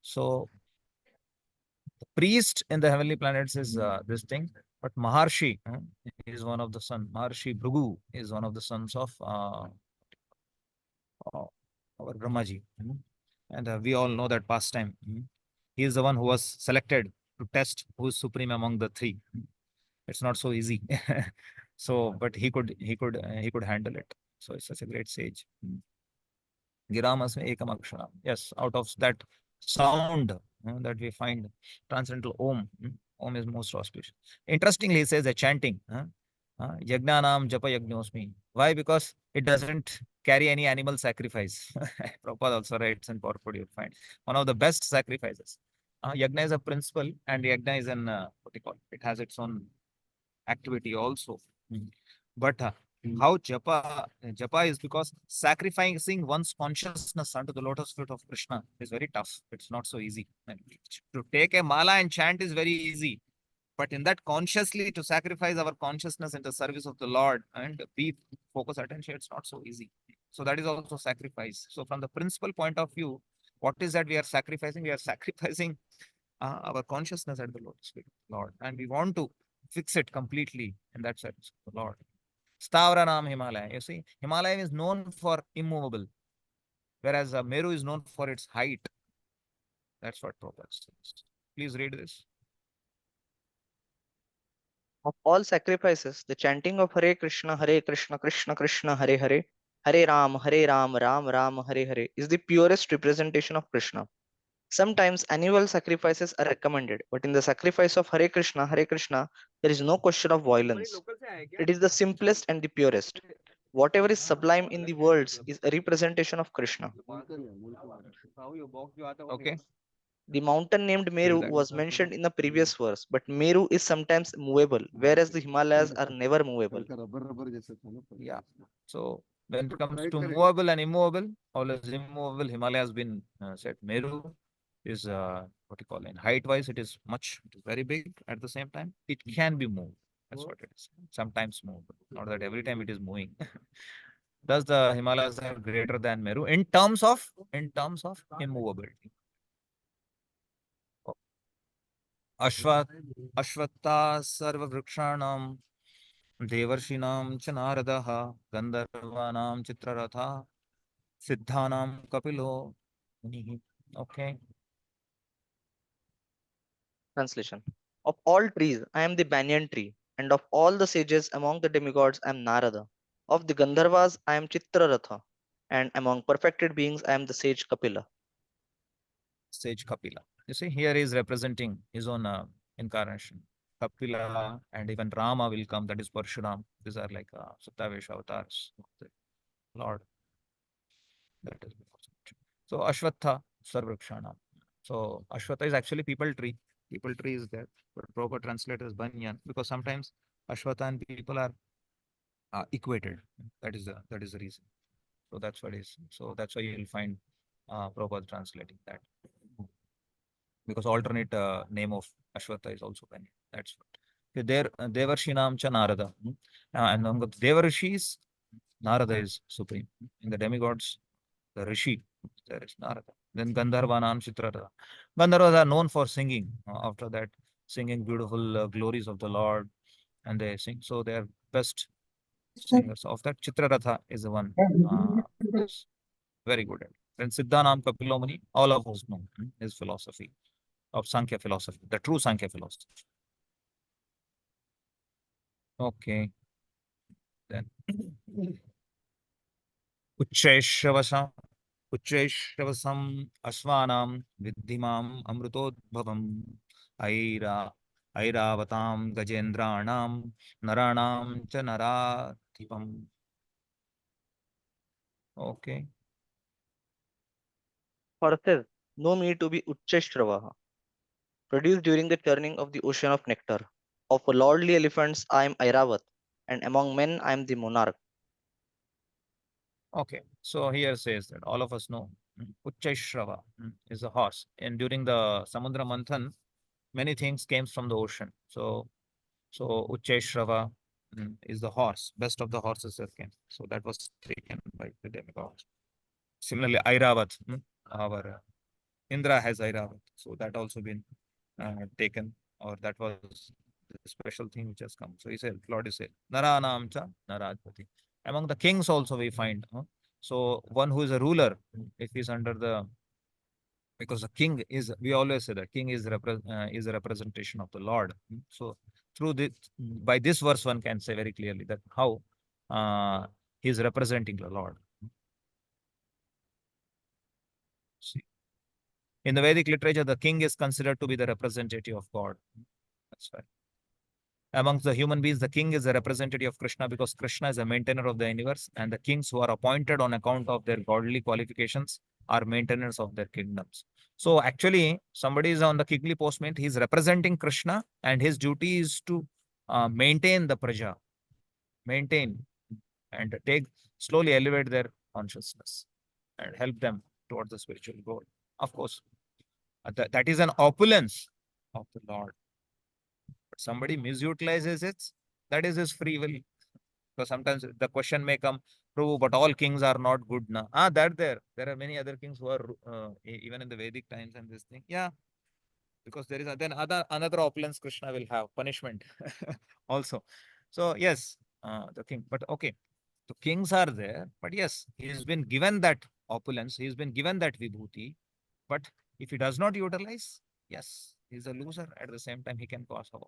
So the priest in the heavenly planets is this thing, but Maharshi is one of the sons. Maharshi Bhrigu is one of the sons of our Brahmaji. And we all know that pastime. He is the one who was selected to test who is supreme among the three. It's not so easy. So, but he could handle it. So it's such a great sage. Giramasme ekam akshara. Yes, out of that sound that we find transcendental Om. Om is most auspicious. Interestingly, he says a chanting. Yagnanam japa yagnosmi. Why? Because it doesn't carry any animal sacrifice. Prabhupada also writes in purport, you'll find one of the best sacrifices. Yagna is a principle, and yagna is an what do you call it? It has its own activity also. But how japa is because sacrificing one's consciousness unto the lotus feet of Krishna is very tough. It's not so easy. To take a mala and chant is very easy. But in that consciously to sacrifice our consciousness into service of the Lord and be focus attention, it's not so easy. So that is also sacrifice. So from the principal point of view, What is that we are sacrificing? We are sacrificing our consciousness at the Lord's feet, Lord, and we want to fix it completely in that sense, the Lord. Stavranam Himalaya. You see, Himalaya is known for immovable, whereas Meru is known for its height. That's what Prabhupada says. Please read this. Of all sacrifices, the chanting of Hare Krishna, Krishna Krishna, Hare Hare, Hare Ram, Ram Ram, Hare Hare is the purest representation of Krishna. Sometimes annual sacrifices are recommended, but in the sacrifice of Hare Krishna, there is no question of violence. It is the simplest and the purest. Whatever is sublime in the worlds is a representation of Krishna. Okay. The mountain named Meru was mentioned in the previous verse, but Meru is sometimes movable, whereas the Himalayas are never movable. Yeah. So when it comes to movable and immovable, always immovable, Himalaya has been said. Meru is what you call in height wise, it is very big. At the same time, it can be moved. That's what it is. Sometimes movable, not that every time it is moving. Thus, the Himalayas are greater than Meru in terms of immovability. Ashvatta sarva vrikshanam devarshinam च नारदः गंधर्वानां चित्ररथः सिद्धानां kapilo मुनिः. Okay. Translation. Of all trees, I am the banyan tree, and of all the sages among the demigods, I am Narada. Of the Gandharvas, I am Chitraratha, and among perfected beings, I am the sage Kapila. Sage Kapila. You see, here he is representing his own incarnation. Kapila and even Rama will come, that is Parshuram. These are like Saptavesh avatars of the Lord. That is so Ashwatha Sarvrakshana. So Ashwatha is actually people tree. People tree is there, but proper translate is banyan because sometimes Ashwatha and people are equated. That is the reason. So that's what is. So that's why you will find proper translating that. Because alternate name of Ashwatha is also banyan. That's what. Okay, there Devarshinam cha Narada. And among the Devarishis, Narada is supreme. In the demigods, the Rishi, there is Narada. Then Gandharvanam Chitrara. Gandharvas are known for singing. After that, singing beautiful glories of the Lord, and they sing. So they are best singers. Of that, Chitraratha is the one is very good at. Then Siddhanam Kapilomani, all of us know his philosophy of Sankhya philosophy, the true Sankhya philosophy. Okay. Then Ucheshravasa. Ucheshravasam Asvanam Viddhimam Amrutodbhavam Airavatam Gajendranam Naranam cha Naratipam. Okay. Horses know me to be Uchcheshravaha, produced during the churning of the ocean of nectar. Of lordly elephants, I am Airavat, and among men, I am the monarch. Okay. So here says that all of us know Uchchaishrava is a horse. And during the Samudra Manthan, many things came from the ocean. So Uchchaishrava is the horse, best of the horses that came. So that was taken by the demigods. Similarly, Airavat, our Indra has Airavat. So that also been taken, or that was the special thing which has come. So he said, Lord is said, Naranam cha Narajpati. Among the kings also we find. So one who is a ruler, if he's under the, because the king is, we always say that king is a representation of the Lord. So through this, by this verse, one can say very clearly that how he is representing the Lord. See. In the Vedic literature, the king is considered to be the representative of God. That's right. Amongst the human beings, the king is a representative of Krishna because Krishna is a maintainer of the universe, and the kings who are appointed on account of their godly qualifications are maintainers of their kingdoms. So actually, somebody is on the kingly postment, he is representing Krishna, and his duty is to maintain the praja, maintain and slowly elevate their consciousness and help them towards the spiritual goal. Of course, that is an opulence of the Lord. But somebody misutilizes it, that is his free will. Because sometimes the question may come, Prabhu, but all kings are not good now. There are many other kings who are even in the Vedic times and this thing. Yeah, because there is then another opulence Krishna will have, punishment also. So yes, the king. But okay, the kings are there. But yes, he has been given that opulence. He has been given that vibhuti. But if he does not utilize, yes, he's a loser. At the same time, he can cause havoc.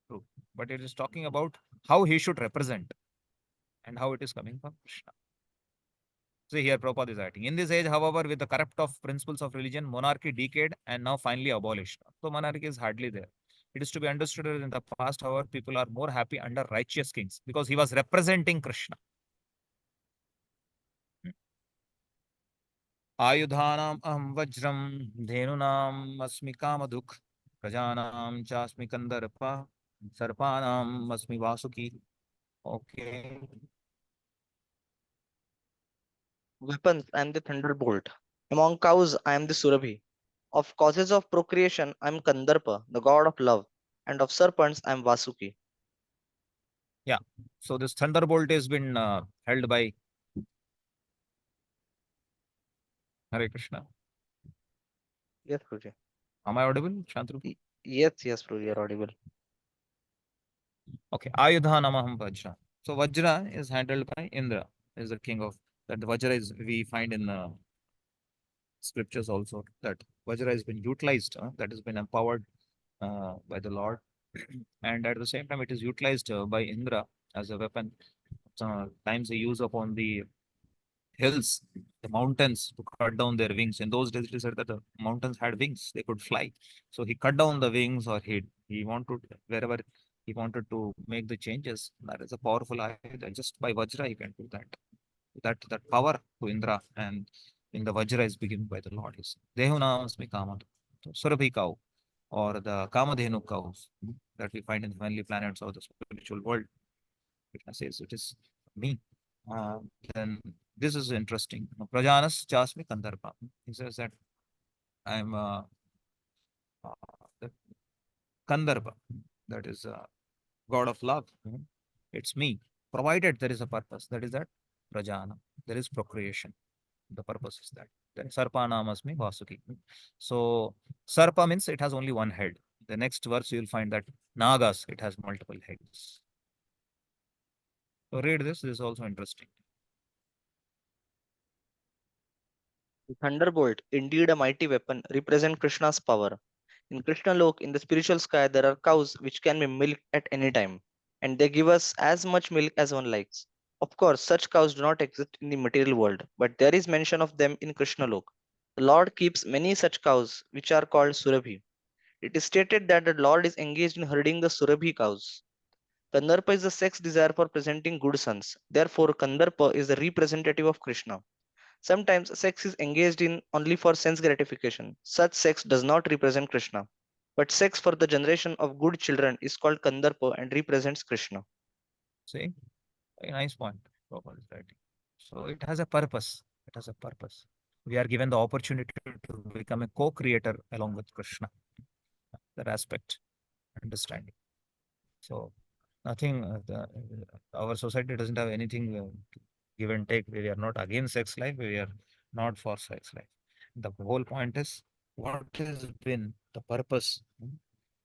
True. But it is talking about how he should represent and how it is coming from Krishna. See here, Prabhupada is writing. In this age, however, with the corrupt of principles of religion, monarchy decayed and now finally abolished. So monarchy is hardly there. It is to be understood that in the past, however, people are more happy under righteous kings because he was representing Krishna. Ayudhanam aham vajram dhenunam asmi kamaduk prajanam chasmi kandarpa sarpanam asmi vasuki. Okay. Weapons, I am the thunderbolt. Among cows, I am the Surabhi. Of causes of procreation, I am Kandarpa, the god of love, and of serpents, I am Vasuki. Yeah. So this thunderbolt has been held by Hare Krishna. Yes, Guruji. Am I audible, Shantru? Yes, Guruji, you are audible. Okay. Ayudha namaham Vajra. So Vajra is handled by Indra, is the king of that. The Vajra is we find in scriptures also that Vajra has been utilized, that has been empowered by the Lord, and at the same time it is utilized by Indra as a weapon. Times they use upon the hills, the mountains to cut down their wings. In those days, it is said that the mountains had wings; they could fly. So he cut down the wings, or he wanted wherever he wanted to make the changes. That is a powerful idea. Just by Vajra, you can do that. That power to Indra and in the Vajra is given by the Lord. Is Dehunamsmi Kama, Surabhi cow, or the Kamadhenu cows that we find in the heavenly planets of the spiritual world. Krishna says it is me. Uh, then this is interesting. Prajanas Chasmi Kandarpa. He says that I am the Kandarpa, that is god of love. It's me, provided there is a purpose. That is that Prajana. There is procreation. The purpose is that. Then Sarpa Namasmi Vasuki. So Sarpa means it has only one head. The next verse you will find that Nagas, it has multiple heads. So read this. This is also interesting. The thunderbolt, indeed a mighty weapon, represent Krishna's power. In Krishna Lok, in the spiritual sky, there are cows which can be milked at any time, and they give us as much milk as one likes. Of course, such cows do not exist in the material world, but there is mention of them in Krishna Lok. The Lord keeps many such cows, which are called Surabhi. It is stated that the Lord is engaged in herding the Surabhi cows. Kandarpa is the sex desire for presenting good sons. Therefore, Kandarpa is the representative of Krishna. Sometimes sex is engaged in only for sense gratification. Such sex does not represent Krishna. But sex for the generation of good children is called Kandarpa and represents Krishna. See, very nice point. Prabhupada is writing. So it has a purpose. It has a purpose. We are given the opportunity to become a co-creator along with Krishna. That aspect, understanding. So nothing. Our society doesn't have anything give and take. We are not against sex life. We are not for sex life. The whole point is what has been the purpose.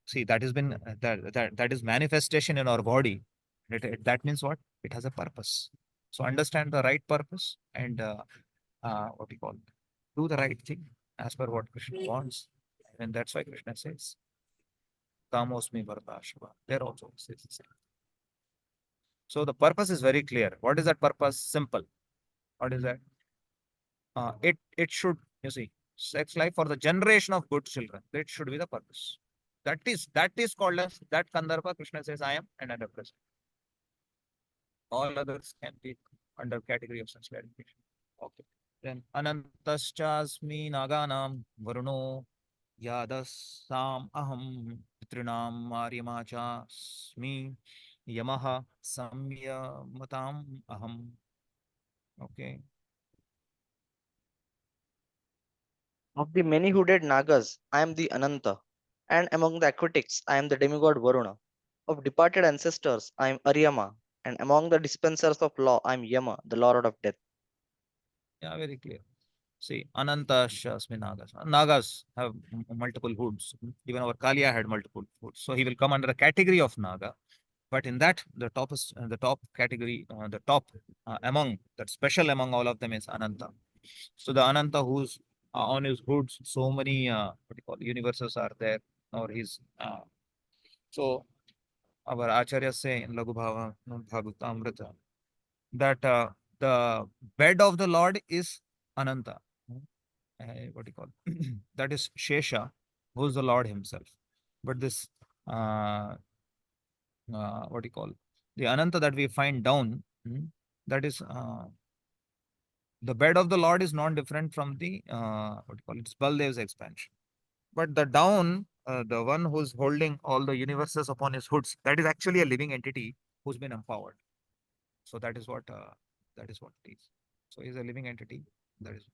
See, that has been that is manifestation in our body. That means what? It has a purpose. So understand the right purpose and what we call do the right thing as per what Krishna wants, and that's why Krishna says, "Kamosmi Bharatashva." There also says the same. So the purpose is very clear. What is that purpose? Simple. What is that? It should, you see, sex life for the generation of good children. That should be the purpose. That is called as that Kandarpa. Krishna says, I am and I represent. All others can be under category of such clarification. Okay. Then Anantaschasmi Naganam Varuno Yadasam Aham Pitrinam Maryamachasmi Yamaha Samya Matam Aham. Okay. Of the many hooded Nagas, I am the Ananta, and among the aquatics, I am the demigod Varuna. Of departed ancestors, I am Aryama, and among the dispensers of law, I am Yama, the Lord of Death. Yeah, very clear. See, Ananta Shasmi Nagas. Nagas have multiple hoods. Even our Kalia had multiple hoods. So he will come under a category of Naga. But in that, the top is the top category, the top among that special among all of them is Ananta. So the Ananta who's on his hoods, so many what do you call universes are there, or his so our acharyas say in Laghu Bhagavatamrita that the bed of the Lord is Ananta. What do you call that is Shesha, who is the Lord himself. But this what do you call the Ananta that we find down, that is the bed of the Lord is not different from the what do you call it? It's Baldev's expansion. But the down, the one who's holding all the universes upon his hoods, that is actually a living entity who's been empowered. So that is what it is. So he's a living entity. That is,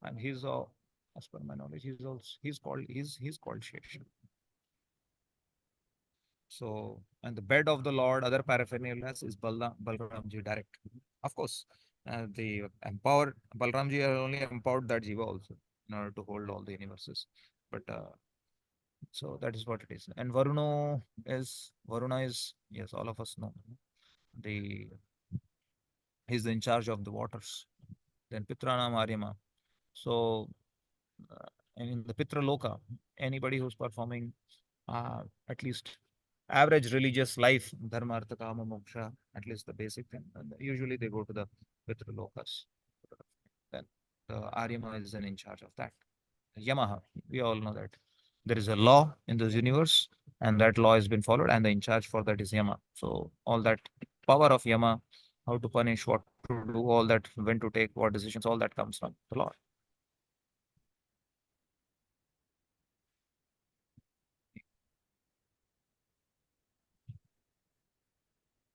and he's as per my knowledge, he's called Shesha. So, and the bed of the Lord, other paraphernalia is Balramji direct. Of course, the empowered Balramji are only empowered that Jiva also in order to hold all the universes. But so that is what it is. And Varuna is, yes, all of us know. The he's in charge of the waters. Then Pitranam Aryama. So in the Pitra Loka, anybody who's performing at least average religious life, dharma, artha, kama, moksha, at least the basic thing. And usually they go to the Pitra Lokas. Then the Aryama is in charge of that. Yamaha, we all know that there is a law in this universe, and that law has been followed, and the in charge for that is Yama. So all that power of Yama, how to punish, what to do, all that, when to take what decisions, all that comes from the Lord.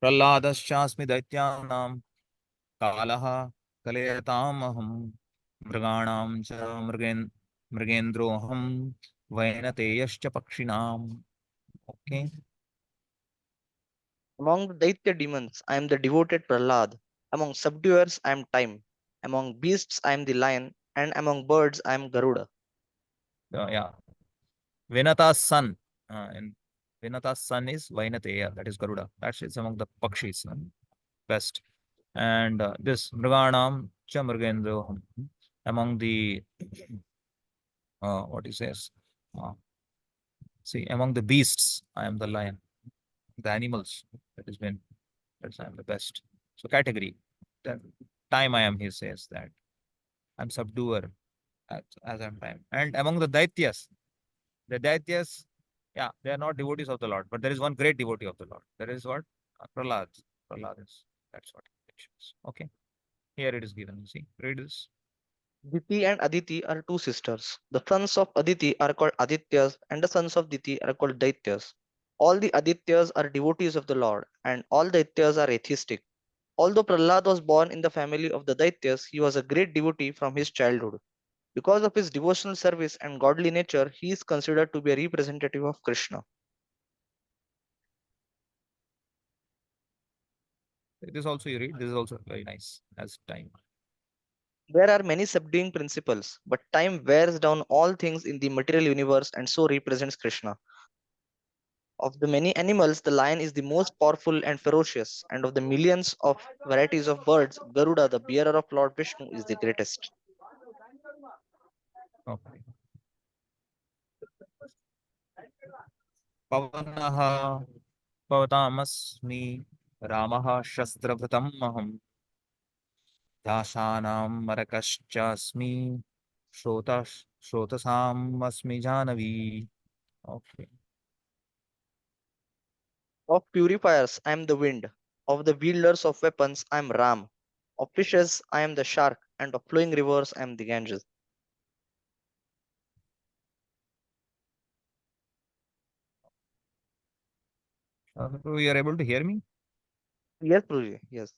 प्रह्लादश्चास्मि दैत्यानां कालः कलयतामहं मृगाणां च मृगेन्द्रोऽहं वैनतेयश्च पक्षिणाम्. Okay. Among the Daitya demons, I am the devoted Prahlad. Among subduers, I am Time. Among beasts, I am the lion. And among birds, I am Garuda. Yeah. Vinata's son. And Vinata's son is Vainateya, that is Garuda. That is among the Pakshis. Best. And this Mriganam cha Mrigendroham. Among the what he says. See, among the beasts, I am the lion. The animals, that is when that's I am the best. So category. That time I am, he says that. I'm subduer as I'm time. And among the Daityas, the Daityas, yeah, they are not devotees of the Lord, but there is one great devotee of the Lord. There is what? Prahlad. Prahlad is. That's what it shows. Okay. Here it is given. See, read this. Diti and Aditi are two sisters. The sons of Aditi are called Adityas, and the sons of Diti are called Daityas. All the Adityas are devotees of the Lord, and all Daityas are atheistic. Although Prahlad was born in the family of the Daityas, he was a great devotee from his childhood. Because of his devotional service and godly nature, he is considered to be a representative of Krishna. This also you read. This is also very nice as time. There are many subduing principles, but time wears down all things in the material universe and so represents Krishna. Of the many animals, the lion is the most powerful and ferocious, and of the millions of varieties of birds, Garuda, the bearer of Lord Vishnu, is the greatest. Okay. Pavanah Pavatamasmi Ramah Shastravatam Maham Dashanam Marakaschasmi Shrotasam Asmi Janavi. Okay. Of purifiers, I am the wind. Of the wielders of weapons, I am Ram. Of fishes, I am the shark, and of flowing rivers, I am the Ganges. So you are able to hear me? Yes, Guruji, yes.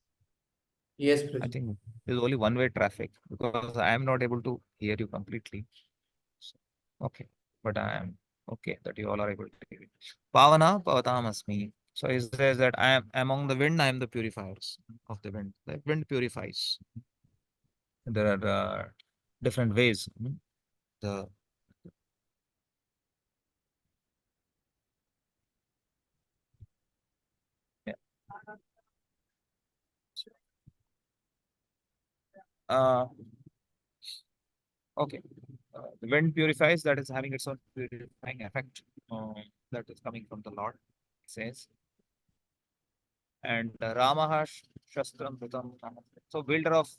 Yes, I Prajit. think there's only one-way traffic because I am not able to hear you completely. So, okay, but I am okay that you all are able to hear me. Pavana Pavatam Asmi. So he says that I am among the wind, I am the purifiers of the wind. The wind purifies. There are different ways. The yeah. Uh, okay. The wind purifies, that is having its own purifying effect. That is coming from the Lord, it says. And Ramaha Shastram Dhutam. So builder of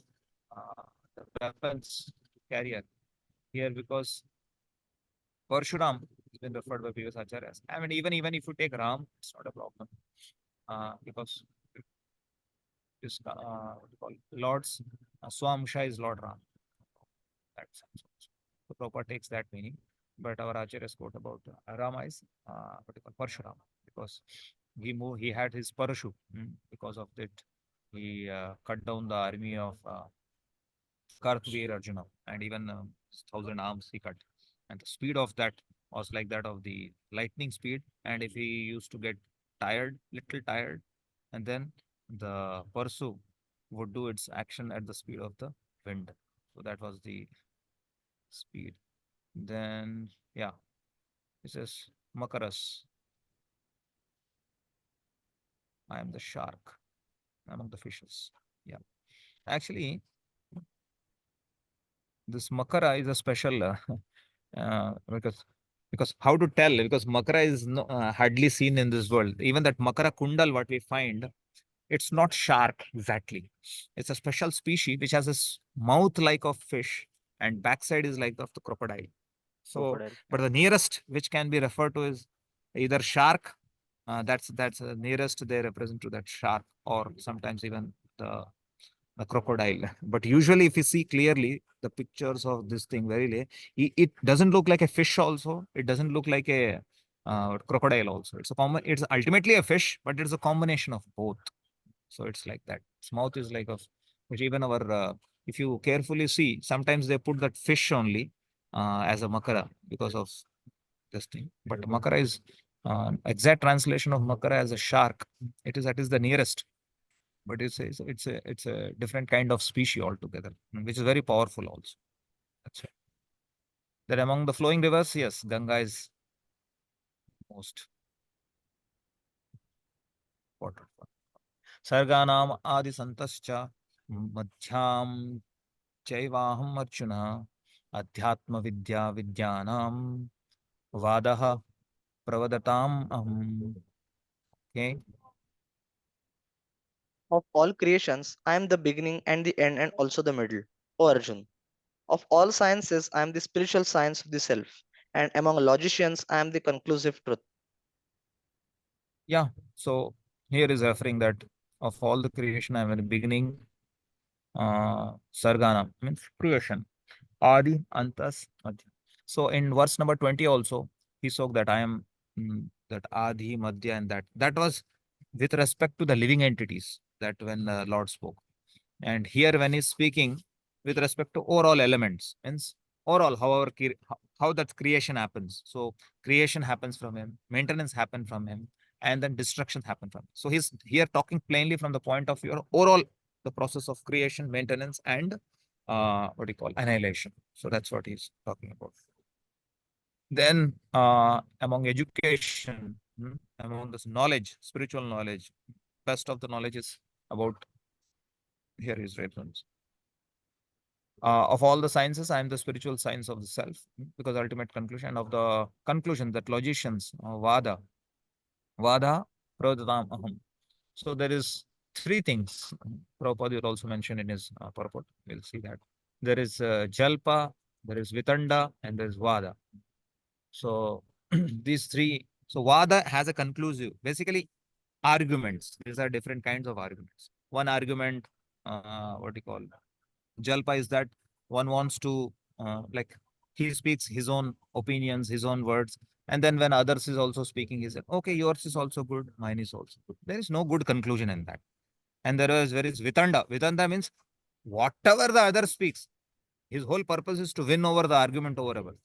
the weapons carrier here, because Parshuram has been referred by previous acharyas. I mean, even if you take Ram, it's not a problem. Because this what you call Lord's Swamsha is Lord Ram. That sense also. So Prabhupada takes that meaning. But our acharyas quote about Rama is what you call Parshuram, because he had his parachute. Because of that, he cut down the army of Kartveer Arjuna, and even 1,000 arms he cut. And the speed of that was like that of the lightning speed. And if he used to get little tired, and then the Parsu would do its action at the speed of the wind. So that was the speed. Then, yeah, this is Makaras. I am the shark among the fishes. Yeah. Actually, this Makara is a special because how to tell, because Makara is hardly seen in this world. Even that Makara Kundal, what we find, it's not shark exactly. It's a special species which has a mouth like of fish and backside is like of the crocodile. So, Crocodile. but the nearest which can be referred to is either shark. That's the nearest they represent to that shark, or sometimes even the crocodile. But usually, if you see clearly the pictures of this thing, it doesn't look like a fish. Also, it doesn't look like a crocodile. Also, it's a common. It's ultimately a fish, but it's a combination of both. So it's like that. Its mouth is like of, which even our, if you carefully see, sometimes they put that fish only as a makara because of this thing. But makara is exact translation of makara as a shark. That is the nearest, but it's a different kind of species altogether, which is very powerful also. That's it. That among the flowing rivers, yes, Ganga is most water. Sarganam adi santascha madhyam chaivaham archuna adhyatma vidya vidyanam vadaha pravadatam aham. Okay. Of all creations, I am the beginning and the end and also the middle. O Arjun. Of all sciences, I am the spiritual science of the self. And among logicians, I am the conclusive truth. Yeah. So here is referring that of all the creation, I am in the beginning, Sargana means creation. Adi, Antas, Madhya. So in verse number 20 also, he spoke that I am that Adi, Madhya, and that. That was with respect to the living entities that when the Lord spoke. And here when he's speaking with respect to overall elements, means overall, however, how that creation happens. So creation happens from him, maintenance happen from him, and then destruction happen from him. So he's here talking plainly from the point of view of overall the process of creation, maintenance, and what do you call annihilation. So that's what he's talking about. Then among education, among this knowledge, spiritual knowledge, best of the knowledge is about here is reference. Of all the sciences, I am the spiritual science of the self, because ultimate conclusion of the conclusion that logicians, Vada, Pradadam, Aham. So there is three things. Prabhupada would also mentioned in his purport. We'll see that. There is Jalpa, there is Vitanda, and there is Vada. So these three, so Vada has a conclusive, basically arguments. These are different kinds of arguments. One argument, what do you call, Jalpa is that one wants to, like, he speaks his own opinions, his own words. And then when others is also speaking, he said, okay, yours is also good, mine is also good. There is no good conclusion in that. And there is Vitanda. Vitanda means whatever the other speaks, his whole purpose is to win over the argument over others.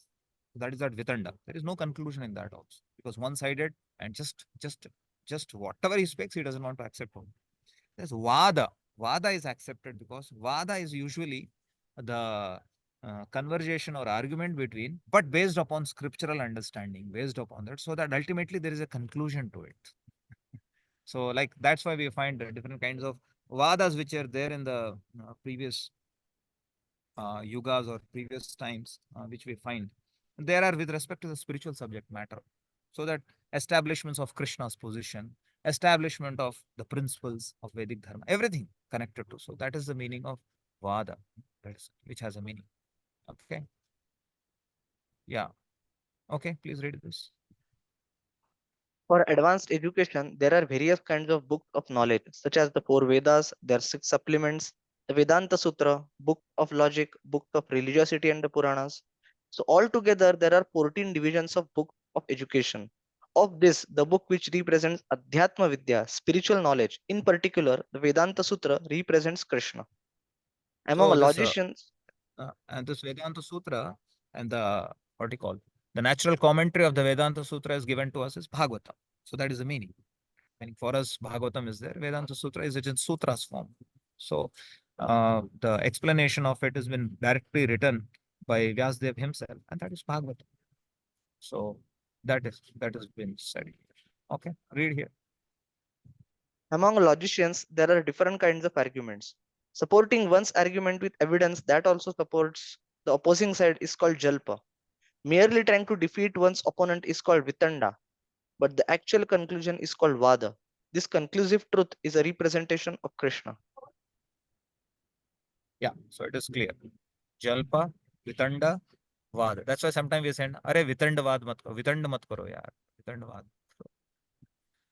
That is that Vitanda. There is no conclusion in that also, because one-sided and just just whatever he speaks, he doesn't want to accept only. There's Vada. Vada is accepted because Vada is usually the conversation or argument between, but based upon scriptural understanding, based upon that, so that ultimately there is a conclusion to it. So, like, that's why we find different kinds of Vadas which are there in the previous yugas or previous times, which we find. There are with respect to the spiritual subject matter. So that establishments of Krishna's position, establishment of the principles of Vedic Dharma, everything connected to. So that is the meaning of Vada, which has a meaning. Okay. Yeah. Okay, please read this. For advanced education, there are various kinds of books of knowledge, such as the four Vedas, their six supplements, the Vedanta Sutra, book of logic, book of religiosity, and the Puranas. So altogether, there are 14 divisions of book of education. Of this, the book which represents Adhyatma Vidya, spiritual knowledge, in particular, the Vedanta Sutra represents Krishna. Among So this logicians, and this Vedanta Sutra and the what do you call the natural commentary of the Vedanta Sutra is given to us is Bhagavatam. So that is the meaning. And for us, Bhagavatam is there. Vedanta Sutra is in sutras form. So the explanation of it has been directly written by Vyasdev himself, and that is Bhagavatam. So that has been said. Okay, read here. among logicians, there are different kinds of arguments. Supporting one's argument with evidence that also supports the opposing side is called Jalpa. Merely trying to defeat one's opponent is called Vitanda, but the actual conclusion is called Vada. This conclusive truth is a representation of Krishna. Yeah, so it is clear. Jalpa, Vitanda, Vada. That's why sometimes we say, "Arey Vitanda Vad mat karo, Vitanda mat karo, yaar. Vitanda Vad."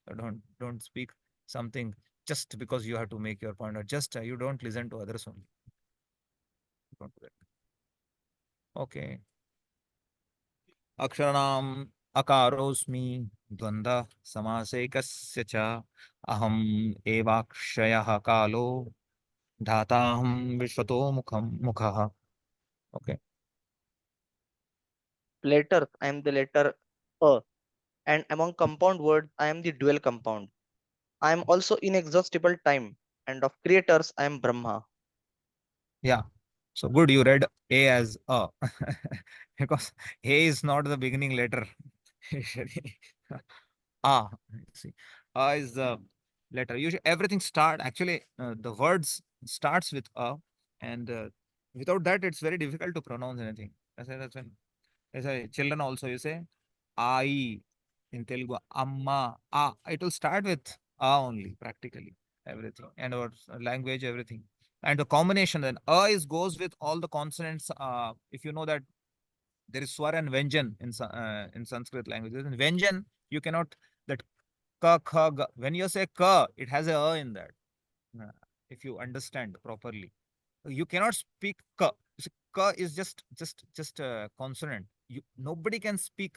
So don't speak something just because you have to make your point, or just you don't listen to others only. Don't do that. Okay. Aksharanam akaro'smi dvanda samasekasya cha aham evakshayah kalo dhataham vishwato mukhaha. Okay. Letters, I am the letter A, and among compound words, I am the dual compound. I am also inexhaustible time, and of creators, I am Brahma. Yeah. So good, you read A as A because A is not the beginning letter. Usually, A. See, A is the letter. Usually, everything actually, the words starts with A, and without that, it's very difficult to pronounce anything. That's when children also you say I in Telugu, Amma, A. It will start with A only, practically everything, and our language, everything. And the combination then goes with all the consonants. If you know that there is swar and vyanjan in Sanskrit languages. In vyanjan, you cannot that ka kha ga. When you say ka, it has a in that. If you understand properly, you cannot speak ka. Ka is just a consonant. Nobody can speak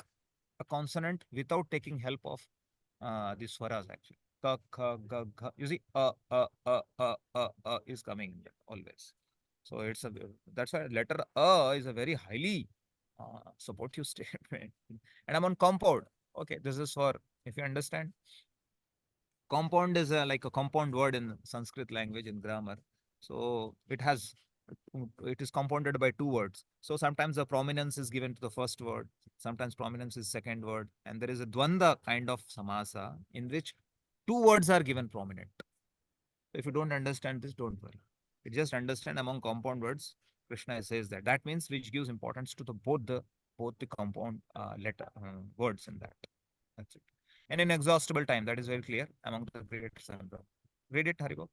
a consonant without taking help of the swaras actually. Ka, kha, ga, gha. You see, is coming in there always. So that's why letter is a very highly supportive statement. And I'm on compound. Okay, this is for if you understand. Compound is like a compound word in Sanskrit language in grammar. So it is compounded by two words. So sometimes the prominence is given to the first word, sometimes prominence is second word, and there is a dvanda kind of samasa in which two words are given prominent. So if you don't understand this, don't worry. You just understand among compound words, Krishna says that. That means which gives importance to both the compound letter words in that. That's it. And inexhaustible time, that is very clear among the creators. Read it, Haribo.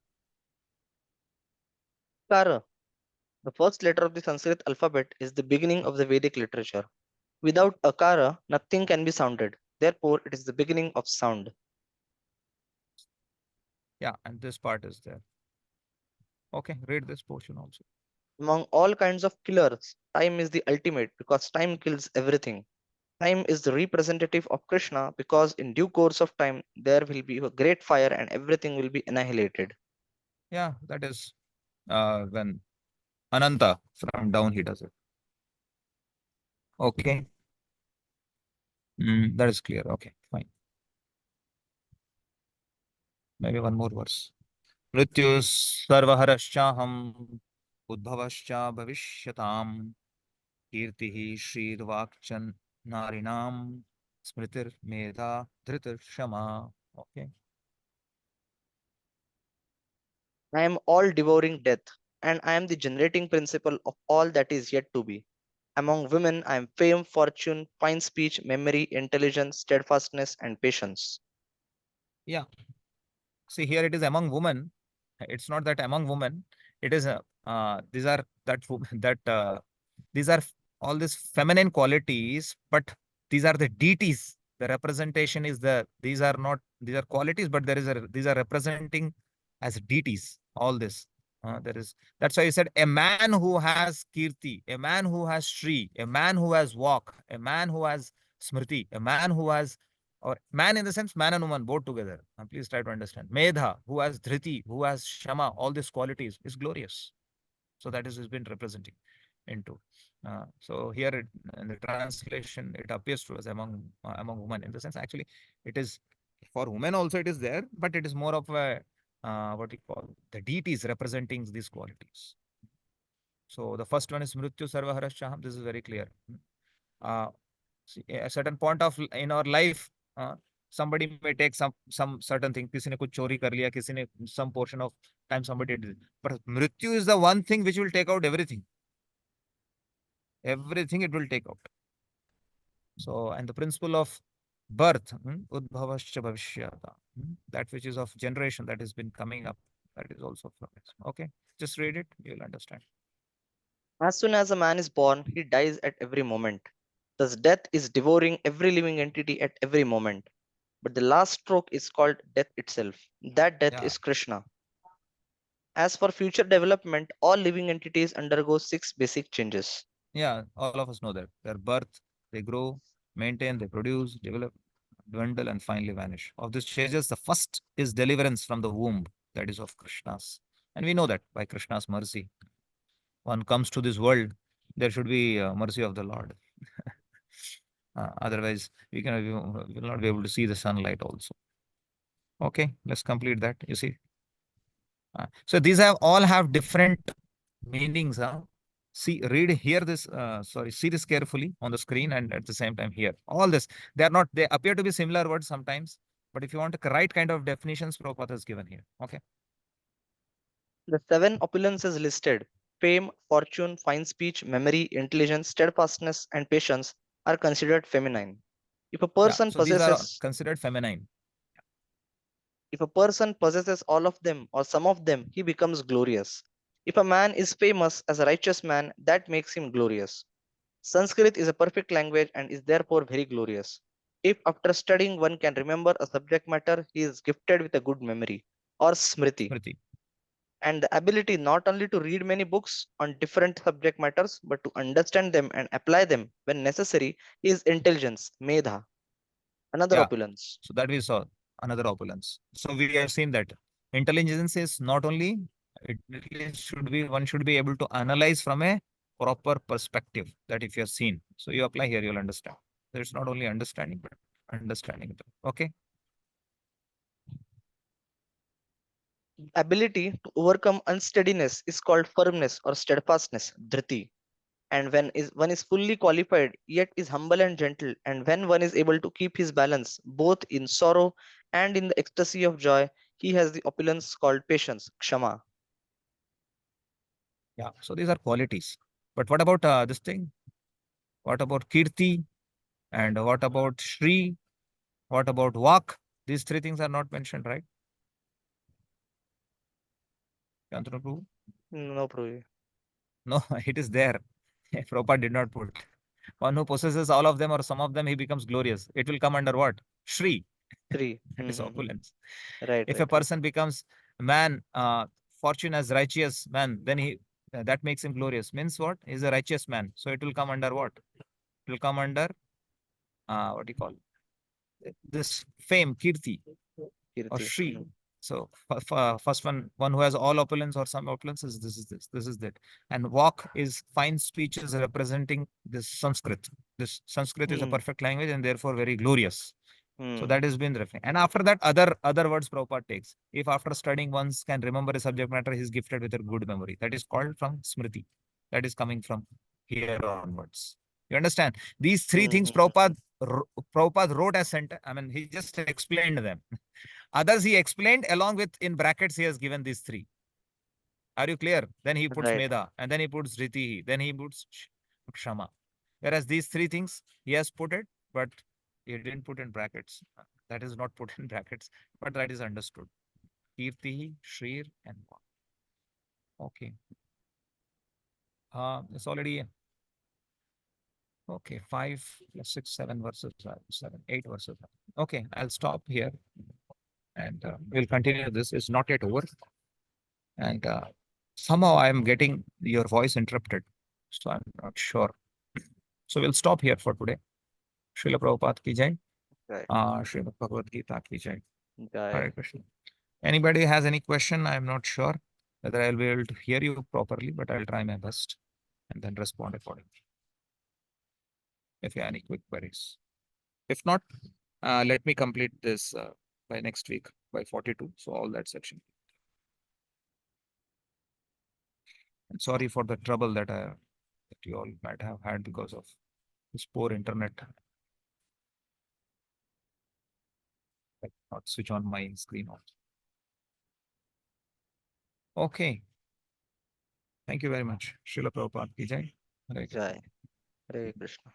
Kara, the first letter of the Sanskrit alphabet, is the beginning of the Vedic literature. Without Akara, nothing can be sounded. Therefore, it is the beginning of sound. Yeah, and this part is there. Okay, read this portion also. Among all kinds of killers, time is the ultimate because time kills everything. Time is the representative of Krishna because in due course of time, there will be a great fire and everything will be annihilated. Yeah, that is when Ananta from down he does it. Okay. That is clear. Okay, fine. Maybe one more verse. Mrityu sarvaharashchaham udbhavascha bhavishyatam kirtihi shrirvakchan narinam smritir medha dhritir shama. Okay. I am all devouring death, and I am the generating principle of all that is yet to be. Among women, I am fame, fortune, fine speech, memory, intelligence, steadfastness, and patience. Yeah. See, here it is among women. It's not that among women. It is these are that these are all these feminine qualities, but these are the deities. The representation is these are not these are qualities, but these are representing as deities. All this. There is that's why he said a man who has kirti, a man who has shri, a man who has walk, a man who has smriti, a man who has or man in the sense man and woman both together. Please try to understand. Medha, who has dhriti, who has shama, all these qualities is glorious. So that is has been representing into. So here in the translation, it appears to us among women in the sense actually it is for women also it is there, but it is more of a what you call the deities representing these qualities. So the first one is Mrityu Sarvaharashchaham. This is very clear. Uh, a certain point of in our life, somebody may take some certain thing. किसी ने कुछ चोरी कर लिया, किसी ने some portion of time somebody did. But mrityu is the one thing which will take out everything. Everything it will take out. So, and the principle of birth, udbhavascha bhavishyata, that which is of generation that has been coming up, that is also from it. Okay, just read it, you'll understand. As soon as a man is born, he dies at every moment. Thus, death is devouring every living entity at every moment. But the last stroke is called death itself. That death Yeah. is Krishna. As for future development, all living entities undergo 6 basic changes. Yeah, all of us know that. Their birth, they grow, maintain, they produce, develop, dwindle, and finally vanish. Of these changes, the first is deliverance from the womb, that is of Krishna's. And we know that by Krishna's mercy. One comes to this world, there should be mercy of the Lord. Otherwise, we will not be able to see the sunlight also. Okay, let's complete that. You see. So these all have different meanings. See, read here this. Sorry, see this carefully on the screen and at the same time here. All this, they appear to be similar words sometimes, but if you want the right kind of definitions, Prabhupada is given here. Okay. The 7 opulences listed, fame, fortune, fine speech, memory, intelligence, steadfastness, and patience, are considered feminine. If a person So these are possesses considered feminine. If a person possesses all of them or some of them, he becomes glorious. If a man is famous as a righteous man, that makes him glorious. Sanskrit is a perfect language and is therefore very glorious. If after studying one can remember a subject matter, he is gifted with a good memory or smriti. Smriti. And the ability not only to read many books on different subject matters, but to understand them and apply them when necessary is intelligence, medha, another Yeah. opulence. So that we saw another opulence. So we have seen that intelligence is not only one should be able to analyze from a proper perspective. That if you have seen, so you apply here, you'll understand. There's not only understanding, but understanding it. Okay. Ability to overcome unsteadiness is called firmness or steadfastness, dhriti. And when one is fully qualified, yet is humble and gentle, and when one is able to keep his balance both in sorrow and in the ecstasy of joy, he has the opulence called patience, kshama. Yeah. So these are qualities. But what about this thing? What about kirti? And what about shri? What about vak? These three things are not mentioned, right? Shantanu Prabhu? No, Prabhu. No, it is there. Prabhupada did not put. One who possesses all of them or some of them, he becomes glorious. It will come under what? Shri. Three. That is opulence. Right. If right, a person becomes man, fortune as righteous man, then that makes him glorious. Means what? He's a righteous man. So it will come under what? It will come under what do you call this fame, kirti or Kirti. shri. So first one who has all opulence or some opulence is this is that. And walk is fine speeches representing this Sanskrit. This Sanskrit is a perfect language and therefore very glorious. So Hmm. that has been referring. And after that, other words Prabhupada takes. If after studying once can remember a subject matter, he is gifted with a good memory. That is called from Smriti. That is coming from here onwards. You understand? These three things Hmm. Prabhupada wrote as sentence. I mean, he just explained them. Others he explained along with in brackets he has given these three. Are you clear? Then he puts Right. Meda, and then he puts Riti, then he puts Kshama. Whereas these three things he has put it, but he didn't put in brackets. That is not put in brackets, but that is understood. Kirti, Shrir, and Va. Okay. It's already okay. 5 plus 6, 7 verses, 7, 8 verses. Okay, I'll stop here and we'll continue this. It's not yet over. And somehow I'm getting your voice interrupted. So I'm not sure. So we'll stop here for today. Srila Prabhupada ki jai. Right. Srimad Bhagavad Gita ki jai. Jai. Hare Krishna. Anybody has any question? I'm not sure whether I'll be able to hear you properly, but I'll try my best and then respond accordingly. If you have any quick queries. If not, let me complete this by next week by 42. So all that section. And sorry for the trouble that you all might have had because of this poor internet. I cannot switch on my screen also. Okay. Thank you very much. Srila Prabhupada ki jai. Hare Krishna. Jai. Hare Krishna.